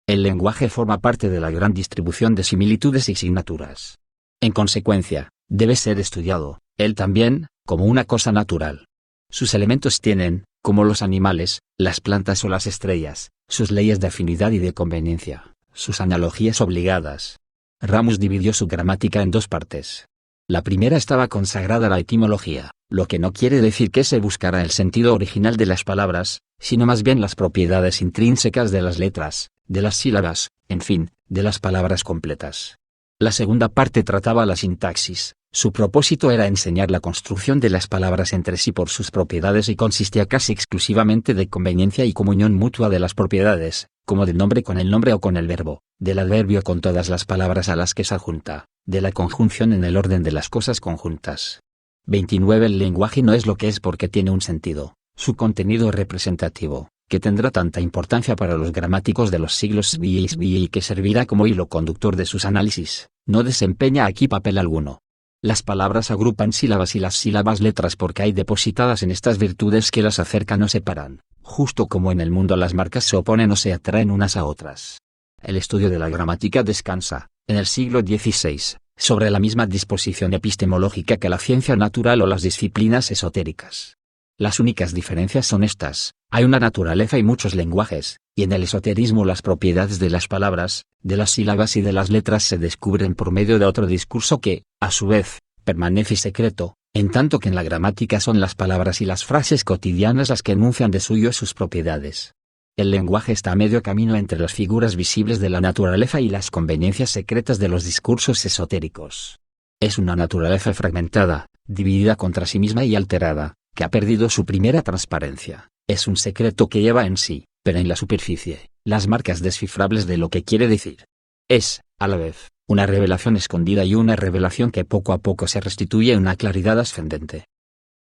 El lenguaje forma parte de la gran distribución de similitudes y signaturas. En consecuencia, debe ser estudiado, él también, como una cosa natural. Sus elementos tienen, como los animales, las plantas o las estrellas, sus leyes de afinidad y de conveniencia, sus analogías obligadas. Ramus dividió su gramática en dos partes. La primera estaba consagrada a la etimología, lo que no quiere decir que se buscara el sentido original de las palabras, sino más bien las propiedades intrínsecas de las letras, de las sílabas, en fin, de las palabras completas. La segunda parte trataba la sintaxis. Su propósito era enseñar la construcción de las palabras entre sí por sus propiedades y consistía casi exclusivamente de conveniencia y comunión mutua de las propiedades, como del nombre con el nombre o con el verbo, del adverbio con todas las palabras a las que se adjunta, de la conjunción en el orden de las cosas conjuntas. 29. El lenguaje no es lo que es porque tiene un sentido, su contenido representativo, que tendrá tanta importancia para los gramáticos de los siglos y que servirá como hilo conductor de sus análisis, no desempeña aquí papel alguno. Las palabras agrupan sílabas y las sílabas letras porque hay depositadas en estas virtudes que las acercan o separan, justo como en el mundo las marcas se oponen o se atraen unas a otras. El estudio de la gramática descansa, en el siglo XVI, sobre la misma disposición epistemológica que la ciencia natural o las disciplinas esotéricas. Las únicas diferencias son estas: hay una naturaleza y muchos lenguajes, y en el esoterismo las propiedades de las palabras, de las sílabas y de las letras se descubren por medio de otro discurso que, a su vez, permanece secreto, en tanto que en la gramática son las palabras y las frases cotidianas las que enuncian de suyo sus propiedades. El lenguaje está a medio camino entre las figuras visibles de la naturaleza y las conveniencias secretas de los discursos esotéricos. Es una naturaleza fragmentada, dividida contra sí misma y alterada, que ha perdido su primera transparencia. Es un secreto que lleva en sí, pero en la superficie, las marcas descifrables de lo que quiere decir. Es, a la vez, una revelación escondida y una revelación que poco a poco se restituye en una claridad ascendente.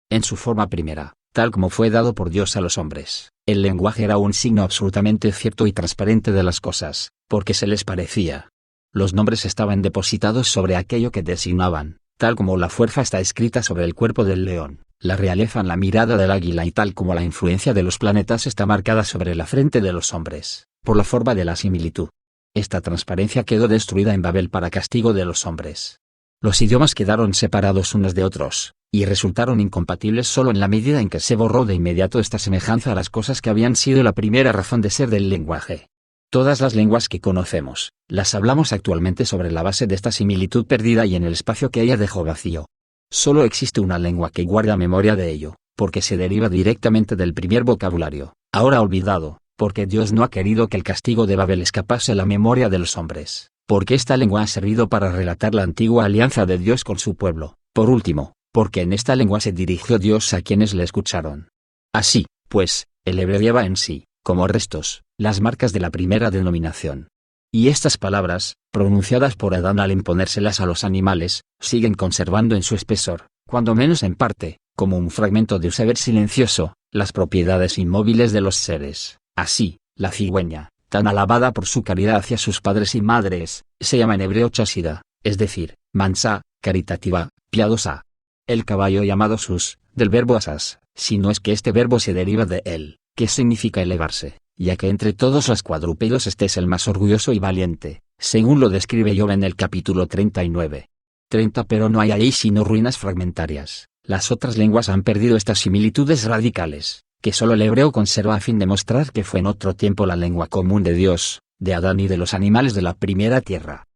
En su forma primera, tal como fue dado por Dios a los hombres, el lenguaje era un signo absolutamente cierto y transparente de las cosas, porque se les parecía. Los nombres estaban depositados sobre aquello que designaban, tal como la fuerza está escrita sobre el cuerpo del león, la realeza en la mirada del águila y tal como la influencia de los planetas está marcada sobre la frente de los hombres, por la forma de la similitud. Esta transparencia quedó destruida en Babel para castigo de los hombres. Los idiomas quedaron separados unos de otros, y resultaron incompatibles solo en la medida en que se borró de inmediato esta semejanza a las cosas que habían sido la primera razón de ser del lenguaje. Todas las lenguas que conocemos, las hablamos actualmente sobre la base de esta similitud perdida y en el espacio que ella dejó vacío. Solo existe una lengua que guarda memoria de ello, porque se deriva directamente del primer vocabulario, ahora olvidado, porque Dios no ha querido que el castigo de Babel escapase a la memoria de los hombres, porque esta lengua ha servido para relatar la antigua alianza de Dios con su pueblo, por último, porque en esta lengua se dirigió Dios a quienes le escucharon. Así, pues, el hebreo lleva en sí, como restos, las marcas de la primera denominación. Y estas palabras, pronunciadas por Adán al imponérselas a los animales, siguen conservando en su espesor, cuando menos en parte, como un fragmento de un saber silencioso, las propiedades inmóviles de los seres. Así, la cigüeña, tan alabada por su caridad hacia sus padres y madres, se llama en hebreo chasida, es decir, mansa, caritativa, piadosa. El caballo llamado sus, del verbo asas, si no es que este verbo se deriva de él, que significa elevarse, ya que entre todos los cuadrúpedos este es el más orgulloso y valiente, según lo describe Job en el capítulo 39. 30 Pero no hay ahí sino ruinas fragmentarias. Las otras lenguas han perdido estas similitudes radicales, que solo el hebreo conserva a fin de mostrar que fue en otro tiempo la lengua común de Dios, de Adán y de los animales de la primera tierra.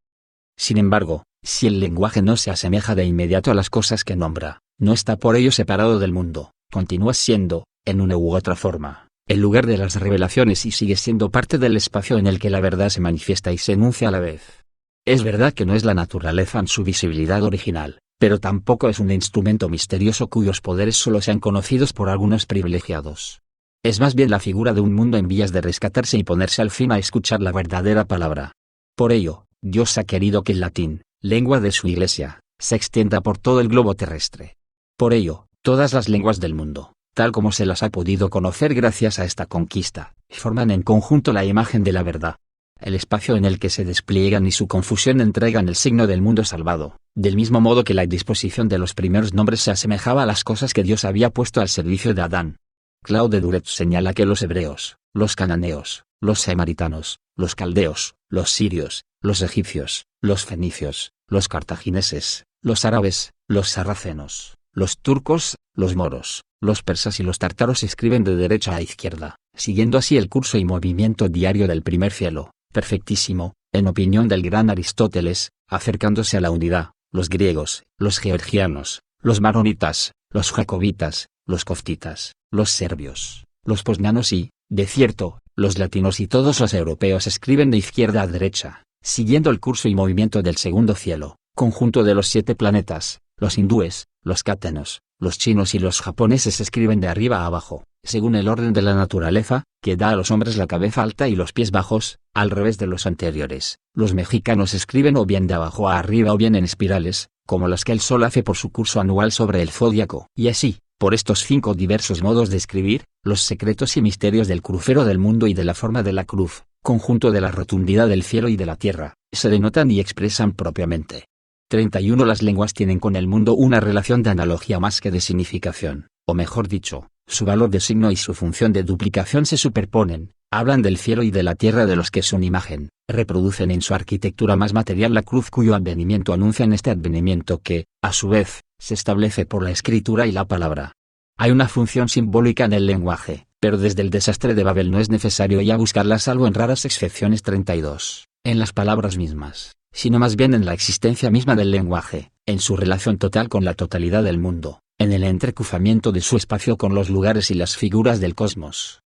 Sin embargo, si el lenguaje no se asemeja de inmediato a las cosas que nombra, no está por ello separado del mundo, continúa siendo, en una u otra forma, el lugar de las revelaciones y sigue siendo parte del espacio en el que la verdad se manifiesta y se enuncia a la vez. Es verdad que no es la naturaleza en su visibilidad original, pero tampoco es un instrumento misterioso cuyos poderes solo sean conocidos por algunos privilegiados. Es más bien la figura de un mundo en vías de rescatarse y ponerse al fin a escuchar la verdadera palabra. Por ello, Dios ha querido que el latín, lengua de su Iglesia, se extienda por todo el globo terrestre. Por ello, todas las lenguas del mundo, tal como se las ha podido conocer gracias a esta conquista, forman en conjunto la imagen de la verdad. El espacio en el que se despliegan y su confusión entregan el signo del mundo salvado, del mismo modo que la disposición de los primeros nombres se asemejaba a las cosas que Dios había puesto al servicio de Adán. Claude Duret señala que los hebreos, los cananeos, los samaritanos, los caldeos, los sirios, los egipcios, los fenicios, los cartagineses, los árabes, los sarracenos, los turcos, los moros, los persas y los tártaros escriben de derecha a izquierda, siguiendo así el curso y movimiento diario del primer cielo, perfectísimo, en opinión del gran Aristóteles, acercándose a la unidad. Los griegos, los georgianos, los maronitas, los jacobitas, los coftitas, los serbios, los bosnianos y, de cierto, los latinos y todos los europeos escriben de izquierda a derecha, siguiendo el curso y movimiento del segundo cielo, conjunto de los 7 planetas. Los hindúes, los cátanos, los chinos y los japoneses escriben de arriba a abajo, según el orden de la naturaleza, que da a los hombres la cabeza alta y los pies bajos, al revés de los anteriores. Los mexicanos escriben o bien de abajo a arriba o bien en espirales, como las que el Sol hace por su curso anual sobre el zodiaco. Y así, por estos 5 diversos modos de escribir, los secretos y misterios del crucero del mundo y de la forma de la cruz, conjunto de la rotundidad del cielo y de la tierra, se denotan y expresan propiamente. 31 Las lenguas tienen con el mundo una relación de analogía más que de significación, o mejor dicho, su valor de signo y su función de duplicación se superponen, hablan del cielo y de la tierra de los que son imagen, reproducen en su arquitectura más material la cruz cuyo advenimiento anuncian este advenimiento que, a su vez, se establece por la escritura y la palabra. Hay una función simbólica en el lenguaje, pero desde el desastre de Babel no es necesario ya buscarla salvo en raras excepciones. 32 En las palabras mismas, sino más bien en la existencia misma del lenguaje, en su relación total con la totalidad del mundo, en el entrecruzamiento de su espacio con los lugares y las figuras del cosmos.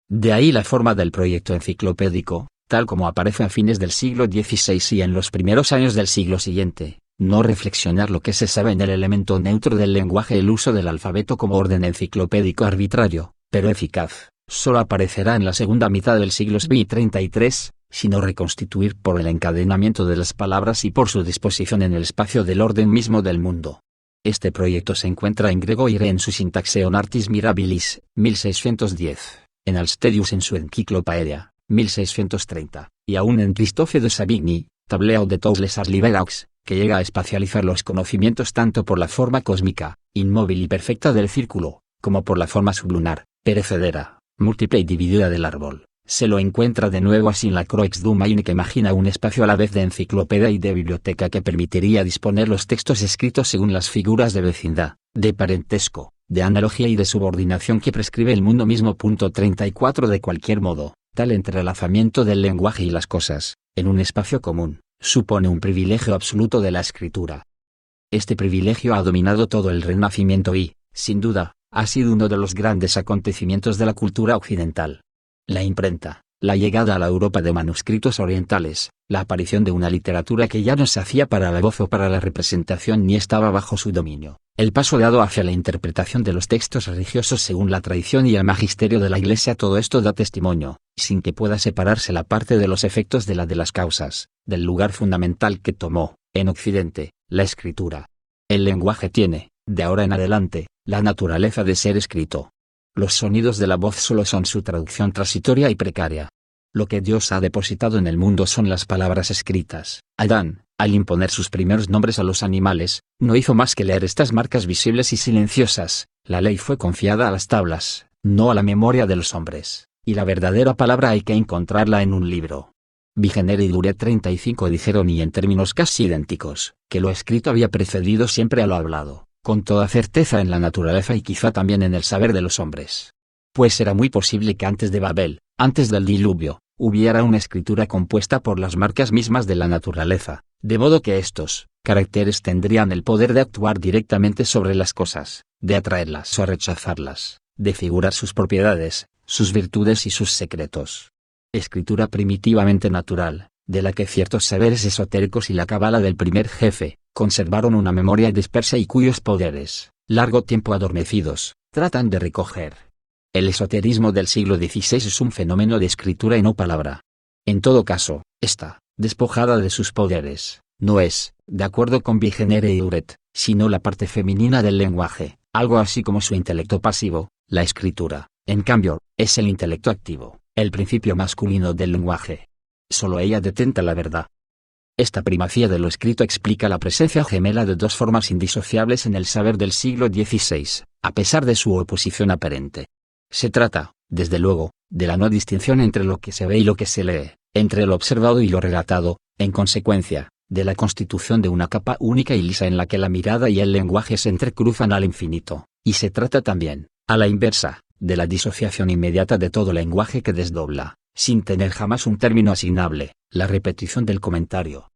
De ahí la forma del proyecto enciclopédico, tal como aparece a fines del siglo XVI y en los primeros años del siglo siguiente, no reflexionar lo que se sabe en el elemento neutro del lenguaje, el uso del alfabeto como orden enciclopédico arbitrario, pero eficaz, solo aparecerá en la segunda mitad del siglo XX 33, sino reconstituir por el encadenamiento de las palabras y por su disposición en el espacio del orden mismo del mundo. Este proyecto se encuentra en Grego Ire en su Syntaxeon Artis Mirabilis, 1610, en Alstedius en su Enciclopaedia, 1630, y aún en Christophe de Savigny, Tableau de tous les arts libéraux, que llega a espacializar los conocimientos tanto por la forma cósmica, inmóvil y perfecta del círculo, como por la forma sublunar, perecedera, múltiple y dividida del árbol. Se lo encuentra de nuevo así en la Croix du Maine, que imagina un espacio a la vez de enciclopedia y de biblioteca que permitiría disponer los textos escritos según las figuras de vecindad, de parentesco, de analogía y de subordinación que prescribe el mundo mismo. 34 De cualquier modo, tal entrelazamiento del lenguaje y las cosas, en un espacio común, supone un privilegio absoluto de la escritura. Este privilegio ha dominado todo el Renacimiento y, sin duda, ha sido uno de los grandes acontecimientos de la cultura occidental. La imprenta, la llegada a la Europa de manuscritos orientales, la aparición de una literatura que ya no se hacía para la voz o para la representación ni estaba bajo su dominio, El paso dado hacia la interpretación de los textos religiosos según la tradición y el magisterio de la Iglesia. Todo esto da testimonio, sin que pueda separarse la parte de los efectos de la de las causas, del lugar fundamental que tomó, en Occidente, la escritura. El lenguaje tiene, de ahora en adelante, la naturaleza de ser escrito. Los sonidos de la voz solo son su traducción transitoria y precaria. Lo que Dios ha depositado en el mundo son las palabras escritas. Adán, al imponer sus primeros nombres a los animales, no hizo más que leer estas marcas visibles y silenciosas. La ley fue confiada a las tablas, no a la memoria de los hombres, y la verdadera palabra hay que encontrarla en un libro. Vigenère y Duret 35 dijeron, y en términos casi idénticos, que lo escrito había precedido siempre a lo hablado, con toda certeza en la naturaleza y quizá también en el saber de los hombres. Pues era muy posible que antes de Babel, antes del diluvio, hubiera una escritura compuesta por las marcas mismas de la naturaleza, de modo que estos caracteres tendrían el poder de actuar directamente sobre las cosas, de atraerlas o rechazarlas, de figurar sus propiedades, sus virtudes y sus secretos. Escritura primitivamente natural, de la que ciertos saberes esotéricos y la cábala del primer jefe conservaron una memoria dispersa y cuyos poderes, largo tiempo adormecidos, tratan de recoger. El esoterismo del siglo XVI es un fenómeno de escritura y no palabra. En todo caso, esta, despojada de sus poderes, no es, de acuerdo con Vigenère y Duret, sino la parte femenina del lenguaje, algo así como su intelecto pasivo. La escritura, en cambio, es el intelecto activo, el principio masculino del lenguaje. Solo ella detenta la verdad. Esta primacía de lo escrito explica la presencia gemela de dos formas indisociables en el saber del siglo XVI, a pesar de su oposición aparente. Se trata, desde luego, de la no distinción entre lo que se ve y lo que se lee, entre lo observado y lo relatado, en consecuencia, de la constitución de una capa única y lisa en la que la mirada y el lenguaje se entrecruzan al infinito, y se trata también, a la inversa, de la disociación inmediata de todo lenguaje que desdobla, sin tener jamás un término asignable, la repetición del comentario.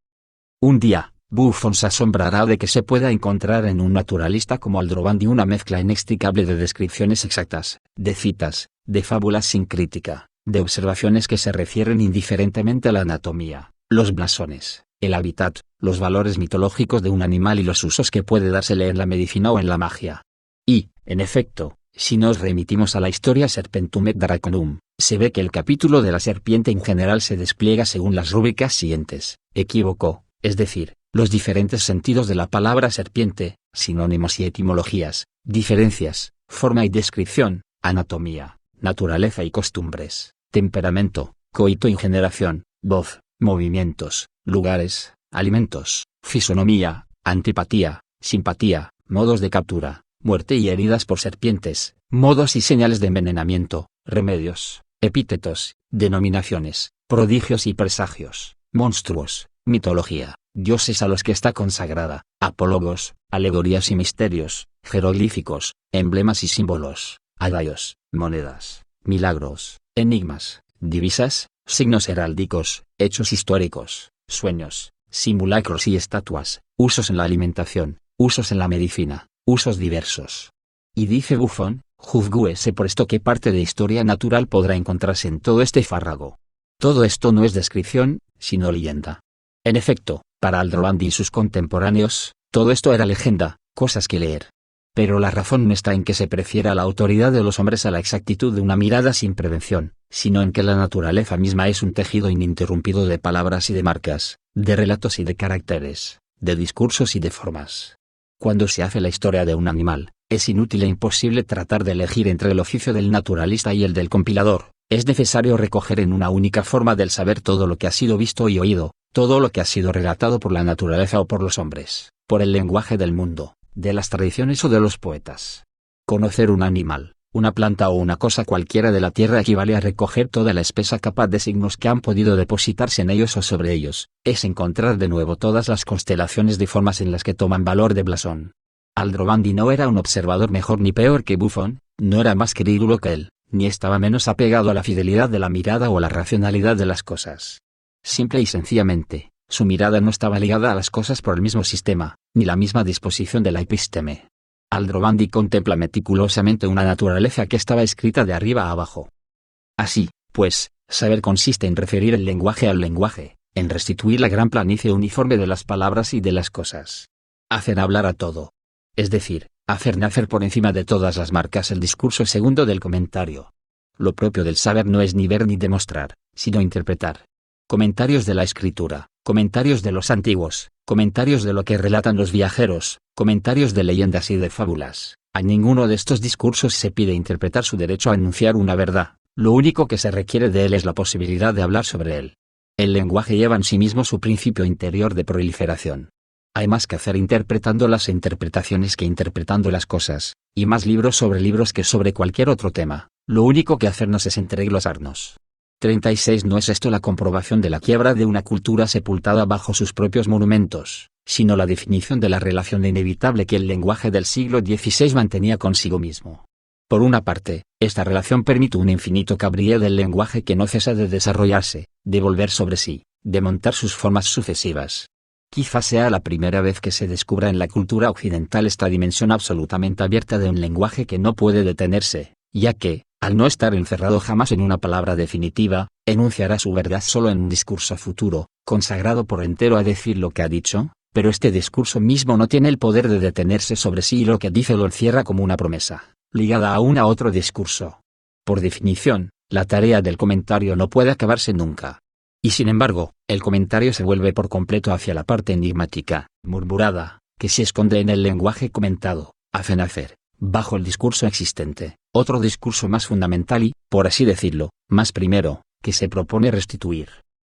Un día, Buffon se asombrará de que se pueda encontrar en un naturalista como Aldrovandi una mezcla inextricable de descripciones exactas, de citas, de fábulas sin crítica, de observaciones que se refieren indiferentemente a la anatomía, los blasones, el hábitat, los valores mitológicos de un animal y los usos que puede dársele en la medicina o en la magia. Y, en efecto, si nos remitimos a la historia Serpentum et Draconum, se ve que el capítulo de la serpiente en general se despliega según las rúbricas siguientes: equívoco, es decir, los diferentes sentidos de la palabra serpiente, sinónimos y etimologías, diferencias, forma y descripción, anatomía, naturaleza y costumbres, temperamento, coito y generación, voz, movimientos, lugares, alimentos, fisonomía, antipatía, simpatía, modos de captura, muerte y heridas por serpientes, modos y señales de envenenamiento, remedios, epítetos, denominaciones, prodigios y presagios, monstruos, mitología, dioses a los que está consagrada, apólogos, alegorías y misterios, jeroglíficos, emblemas y símbolos, adayos, monedas, milagros, enigmas, divisas, signos heráldicos, hechos históricos, sueños, simulacros y estatuas, usos en la alimentación, usos en la medicina, usos diversos. Y dice Buffon, juzgúese por esto qué parte de historia natural podrá encontrarse en todo este fárrago. Todo esto no es descripción, sino leyenda. En efecto, para Aldrovandi y sus contemporáneos, todo esto era legenda, cosas que leer. Pero la razón no está en que se prefiera la autoridad de los hombres a la exactitud de una mirada sin prevención, sino en que la naturaleza misma es un tejido ininterrumpido de palabras y de marcas, de relatos y de caracteres, de discursos y de formas. Cuando se hace la historia de un animal, es inútil e imposible tratar de elegir entre el oficio del naturalista y el del compilador. Es necesario recoger en una única forma del saber todo lo que ha sido visto y oído, todo lo que ha sido relatado por la naturaleza o por los hombres, por el lenguaje del mundo, de las tradiciones o de los poetas. Conocer un animal, una planta o una cosa cualquiera de la tierra equivale a recoger toda la espesa capa de signos que han podido depositarse en ellos o sobre ellos, es encontrar de nuevo todas las constelaciones de formas en las que toman valor de blasón. Aldrovandi no era un observador mejor ni peor que Buffon, no era más crédulo que él, ni estaba menos apegado a la fidelidad de la mirada o a la racionalidad de las cosas. Simple y sencillamente, su mirada no estaba ligada a las cosas por el mismo sistema, ni la misma disposición de la epísteme. Aldrovandi contempla meticulosamente una naturaleza que estaba escrita de arriba a abajo. Así, pues, saber consiste en referir el lenguaje al lenguaje, en restituir la gran planicie uniforme de las palabras y de las cosas. Hacer hablar a todo. Es decir, hacer nacer por encima de todas las marcas el discurso segundo del comentario. Lo propio del saber no es ni ver ni demostrar, sino interpretar. Comentarios de la escritura, comentarios de los antiguos, comentarios de lo que relatan los viajeros, comentarios de leyendas y de fábulas. A ninguno de estos discursos se pide interpretar su derecho a enunciar una verdad, lo único que se requiere de él es la posibilidad de hablar sobre él. El lenguaje lleva en sí mismo su principio interior de proliferación. Hay más que hacer interpretando las interpretaciones que interpretando las cosas, y más libros sobre libros que sobre cualquier otro tema. Lo único que hacernos es entreglosarnos. 36. No es esto la comprobación de la quiebra de una cultura sepultada bajo sus propios monumentos, sino la definición de la relación inevitable que el lenguaje del siglo XVI mantenía consigo mismo. Por una parte, esta relación permite un infinito cabrié del lenguaje que no cesa de desarrollarse, de volver sobre sí, de montar sus formas sucesivas. Quizás sea la primera vez que se descubra en la cultura occidental esta dimensión absolutamente abierta de un lenguaje que no puede detenerse, ya que, al no estar encerrado jamás en una palabra definitiva, enunciará su verdad solo en un discurso futuro, consagrado por entero a decir lo que ha dicho, pero este discurso mismo no tiene el poder de detenerse sobre sí y lo que dice lo encierra como una promesa, ligada aún a otro discurso. Por definición, la tarea del comentario no puede acabarse nunca. Y sin embargo, el comentario se vuelve por completo hacia la parte enigmática, murmurada, que se esconde en el lenguaje comentado, hace nacer, bajo el discurso existente, otro discurso más fundamental y, por así decirlo, más primero, que se propone restituir.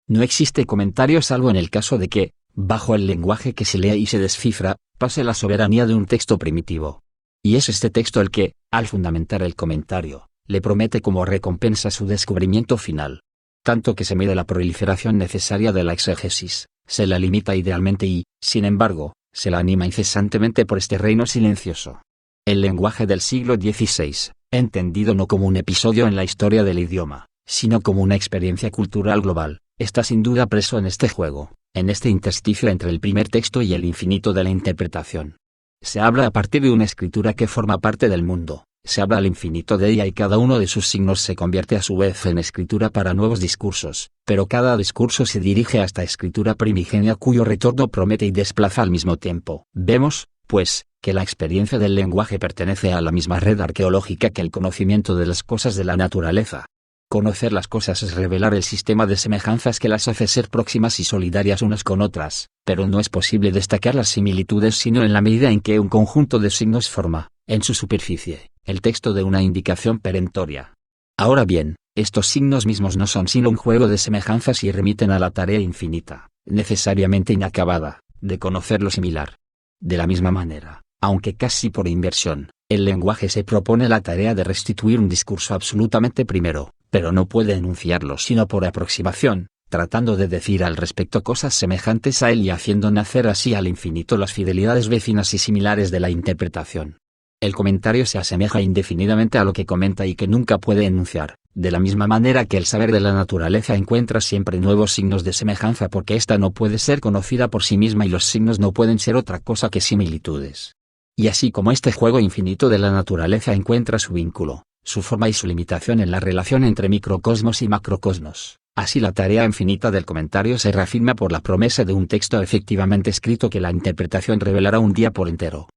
No existe comentario salvo en el caso de que, bajo el lenguaje que se lee y se descifra, pase la soberanía de un texto primitivo. Y es este texto el que, al fundamentar el comentario, le promete como recompensa su descubrimiento final. Tanto que se mide la proliferación necesaria de la exégesis, se la limita idealmente y, sin embargo, se la anima incesantemente por este reino silencioso. El lenguaje del siglo XVI, entendido no como un episodio en la historia del idioma, sino como una experiencia cultural global, está sin duda preso en este juego, en este intersticio entre el primer texto y el infinito de la interpretación. Se habla a partir de una escritura que forma parte del mundo. Se habla al infinito de ella y cada uno de sus signos se convierte a su vez en escritura para nuevos discursos, pero cada discurso se dirige a esta escritura primigenia cuyo retorno promete y desplaza al mismo tiempo. Vemos, pues, que la experiencia del lenguaje pertenece a la misma red arqueológica que el conocimiento de las cosas de la naturaleza. Conocer las cosas es revelar el sistema de semejanzas que las hace ser próximas y solidarias unas con otras, pero no es posible destacar las similitudes sino en la medida en que un conjunto de signos forma, en su superficie, el texto de una indicación perentoria. Ahora bien, estos signos mismos no son sino un juego de semejanzas y remiten a la tarea infinita, necesariamente inacabada, de conocer lo similar. De la misma manera, aunque casi por inversión, el lenguaje se propone la tarea de restituir un discurso absolutamente primero, pero no puede enunciarlo sino por aproximación, tratando de decir al respecto cosas semejantes a él y haciendo nacer así al infinito las fidelidades vecinas y similares de la interpretación. El comentario se asemeja indefinidamente a lo que comenta y que nunca puede enunciar, de la misma manera que el saber de la naturaleza encuentra siempre nuevos signos de semejanza porque ésta no puede ser conocida por sí misma y los signos no pueden ser otra cosa que similitudes. Y así como este juego infinito de la naturaleza encuentra su vínculo, su forma y su limitación en la relación entre microcosmos y macrocosmos, así la tarea infinita del comentario se reafirma por la promesa de un texto efectivamente escrito que la interpretación revelará un día por entero.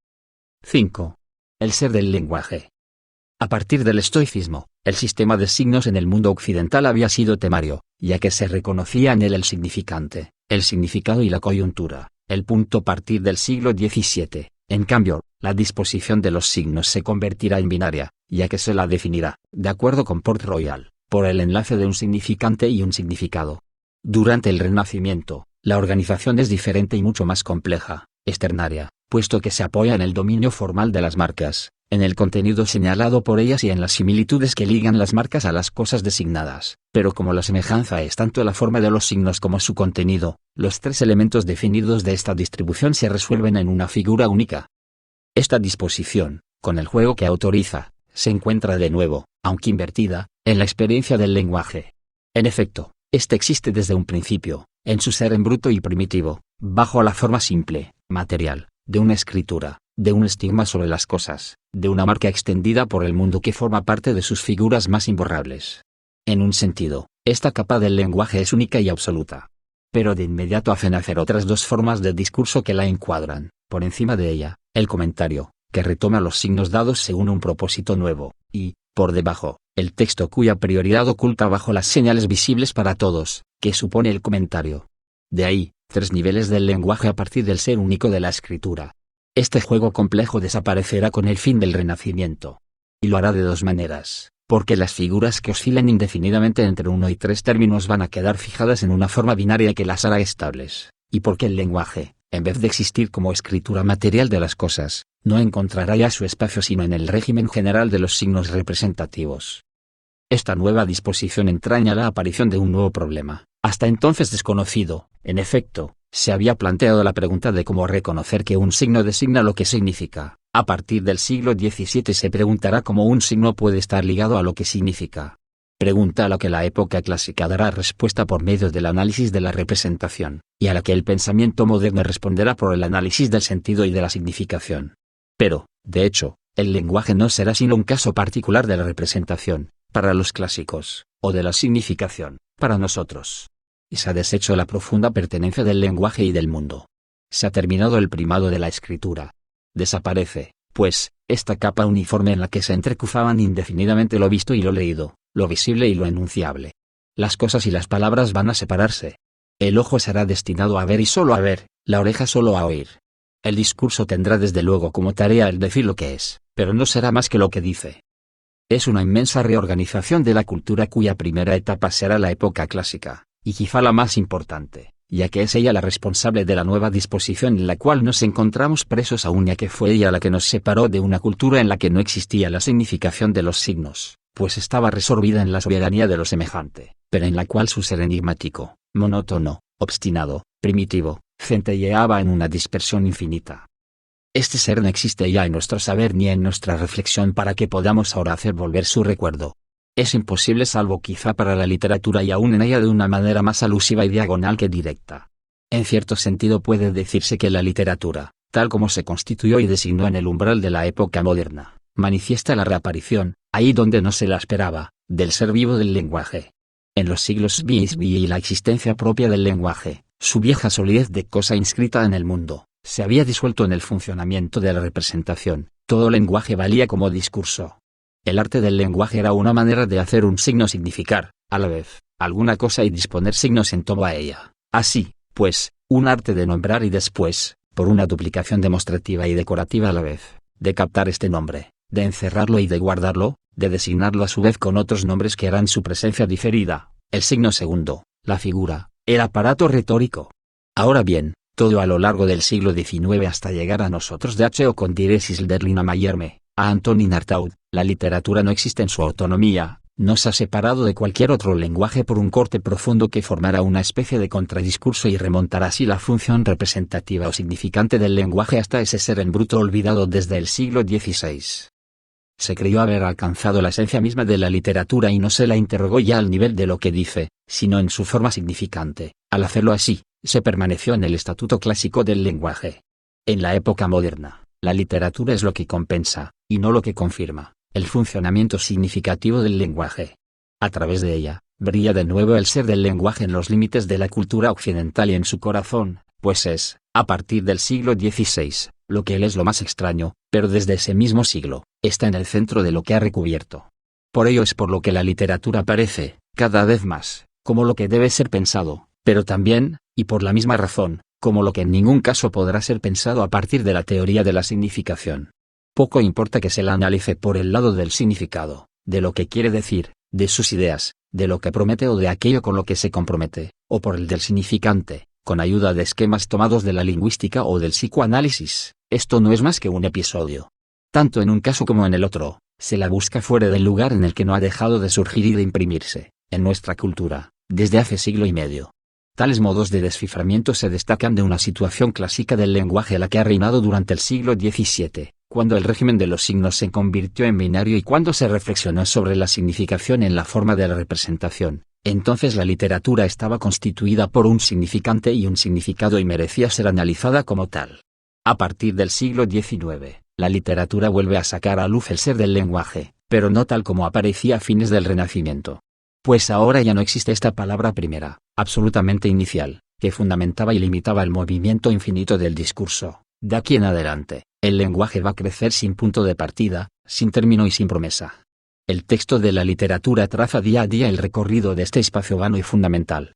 5. El ser del lenguaje. A partir del estoicismo, el sistema de signos en el mundo occidental había sido temario, ya que se reconocía en él el significante, el significado y la coyuntura, el punto a partir del siglo XVII. En cambio, la disposición de los signos se convertirá en binaria, ya que se la definirá, de acuerdo con Port Royal, por el enlace de un significante y un significado. Durante el Renacimiento, la organización es diferente y mucho más compleja, externaria, puesto que se apoya en el dominio formal de las marcas, en el contenido señalado por ellas y en las similitudes que ligan las marcas a las cosas designadas, pero como la semejanza es tanto la forma de los signos como su contenido, los tres elementos definidos de esta distribución se resuelven en una figura única. Esta disposición, con el juego que autoriza, se encuentra de nuevo, aunque invertida, en la experiencia del lenguaje. En efecto, este existe desde un principio, en su ser en bruto y primitivo, bajo la forma simple, material, de una escritura, de un estigma sobre las cosas, de una marca extendida por el mundo que forma parte de sus figuras más imborrables. En un sentido, esta capa del lenguaje es única y absoluta. Pero de inmediato hace nacer otras dos formas de discurso que la encuadran, por encima de ella, el comentario, que retoma los signos dados según un propósito nuevo, y, por debajo, el texto cuya prioridad oculta bajo las señales visibles para todos, que supone el comentario. De ahí, 3 niveles del lenguaje a partir del ser único de la escritura. Este juego complejo desaparecerá con el fin del Renacimiento. Y lo hará de 2 maneras, porque las figuras que oscilan indefinidamente entre 1 y 3 términos van a quedar fijadas en una forma binaria que las hará estables, y porque el lenguaje, en vez de existir como escritura material de las cosas, no encontrará ya su espacio sino en el régimen general de los signos representativos. Esta nueva disposición entraña la aparición de un nuevo problema, hasta entonces desconocido. En efecto, se había planteado la pregunta de cómo reconocer que un signo designa lo que significa. A partir del siglo XVII se preguntará cómo un signo puede estar ligado a lo que significa. Pregunta a la que la época clásica dará respuesta por medio del análisis de la representación, y a la que el pensamiento moderno responderá por el análisis del sentido y de la significación. Pero, de hecho, el lenguaje no será sino un caso particular de la representación, para los clásicos, o de la significación, para nosotros. Y se ha deshecho la profunda pertenencia del lenguaje y del mundo. Se ha terminado el primado de la escritura. Desaparece, pues, esta capa uniforme en la que se entrecruzaban indefinidamente lo visto y lo leído, lo visible y lo enunciable. Las cosas y las palabras van a separarse. El ojo será destinado a ver y solo a ver, la oreja solo a oír. El discurso tendrá desde luego como tarea el decir lo que es, pero no será más que lo que dice. Es una inmensa reorganización de la cultura cuya primera etapa será la época clásica, y quizá la más importante, ya que es ella la responsable de la nueva disposición en la cual nos encontramos presos aún, ya que fue ella la que nos separó de una cultura en la que no existía la significación de los signos, pues estaba resorbida en la soberanía de lo semejante, pero en la cual su ser enigmático, monótono, obstinado, primitivo, centelleaba en una dispersión infinita. Este ser no existe ya en nuestro saber ni en nuestra reflexión para que podamos ahora hacer volver su recuerdo. Es imposible salvo quizá para la literatura y aún en ella de una manera más alusiva y diagonal que directa. En cierto sentido puede decirse que la literatura, tal como se constituyó y designó en el umbral de la época moderna, manifiesta la reaparición, ahí donde no se la esperaba, del ser vivo del lenguaje. En los siglos XX y la existencia propia del lenguaje, su vieja solidez de cosa inscrita en el mundo, se había disuelto en el funcionamiento de la representación. Todo lenguaje valía como discurso. El arte del lenguaje era una manera de hacer un signo significar, a la vez, alguna cosa y disponer signos en torno a ella. Así, pues, un arte de nombrar y después, por una duplicación demostrativa y decorativa a la vez, de captar este nombre, de encerrarlo y de guardarlo, de designarlo a su vez con otros nombres que harán su presencia diferida, el signo segundo, la figura, el aparato retórico. Ahora bien, todo a lo largo del siglo XIX hasta llegar a nosotros de H. o con diéresis Derlin a Mallarmé, a Antonin Artaud, la literatura no existe en su autonomía, no se ha separado de cualquier otro lenguaje por un corte profundo que formará una especie de contradiscurso y remontará así la función representativa o significante del lenguaje hasta ese ser en bruto olvidado desde el siglo XVI. Se creyó haber alcanzado la esencia misma de la literatura y no se la interrogó ya al nivel de lo que dice, sino en su forma significante. Al hacerlo así, se permaneció en el estatuto clásico del lenguaje. En la época moderna, la literatura es lo que compensa, y no lo que confirma, el funcionamiento significativo del lenguaje. A través de ella, brilla de nuevo el ser del lenguaje en los límites de la cultura occidental y en su corazón, pues es, a partir del siglo XVI, lo que él es lo más extraño, pero desde ese mismo siglo, está en el centro de lo que ha recubierto. Por ello es por lo que la literatura parece, cada vez más, como lo que debe ser pensado, pero también, y por la misma razón, como lo que en ningún caso podrá ser pensado a partir de la teoría de la significación. Poco importa que se la analice por el lado del significado, de lo que quiere decir, de sus ideas, de lo que promete o de aquello con lo que se compromete, o por el del significante, con ayuda de esquemas tomados de la lingüística o del psicoanálisis. Esto no es más que un episodio. Tanto en un caso como en el otro, se la busca fuera del lugar en el que no ha dejado de surgir y de imprimirse, en nuestra cultura, desde hace siglo y medio. Tales modos de desciframiento se destacan de una situación clásica del lenguaje la que ha reinado durante el siglo XVII, cuando el régimen de los signos se convirtió en binario y cuando se reflexionó sobre la significación en la forma de la representación. Entonces la literatura estaba constituida por un significante y un significado y merecía ser analizada como tal. A partir del siglo XIX, la literatura vuelve a sacar a luz el ser del lenguaje, pero no tal como aparecía a fines del Renacimiento. Pues ahora ya no existe esta palabra primera, absolutamente inicial, que fundamentaba y limitaba el movimiento infinito del discurso, De aquí en adelante, el lenguaje va a crecer sin punto de partida, sin término y sin promesa. El texto de la literatura traza día a día el recorrido de este espacio vano y fundamental.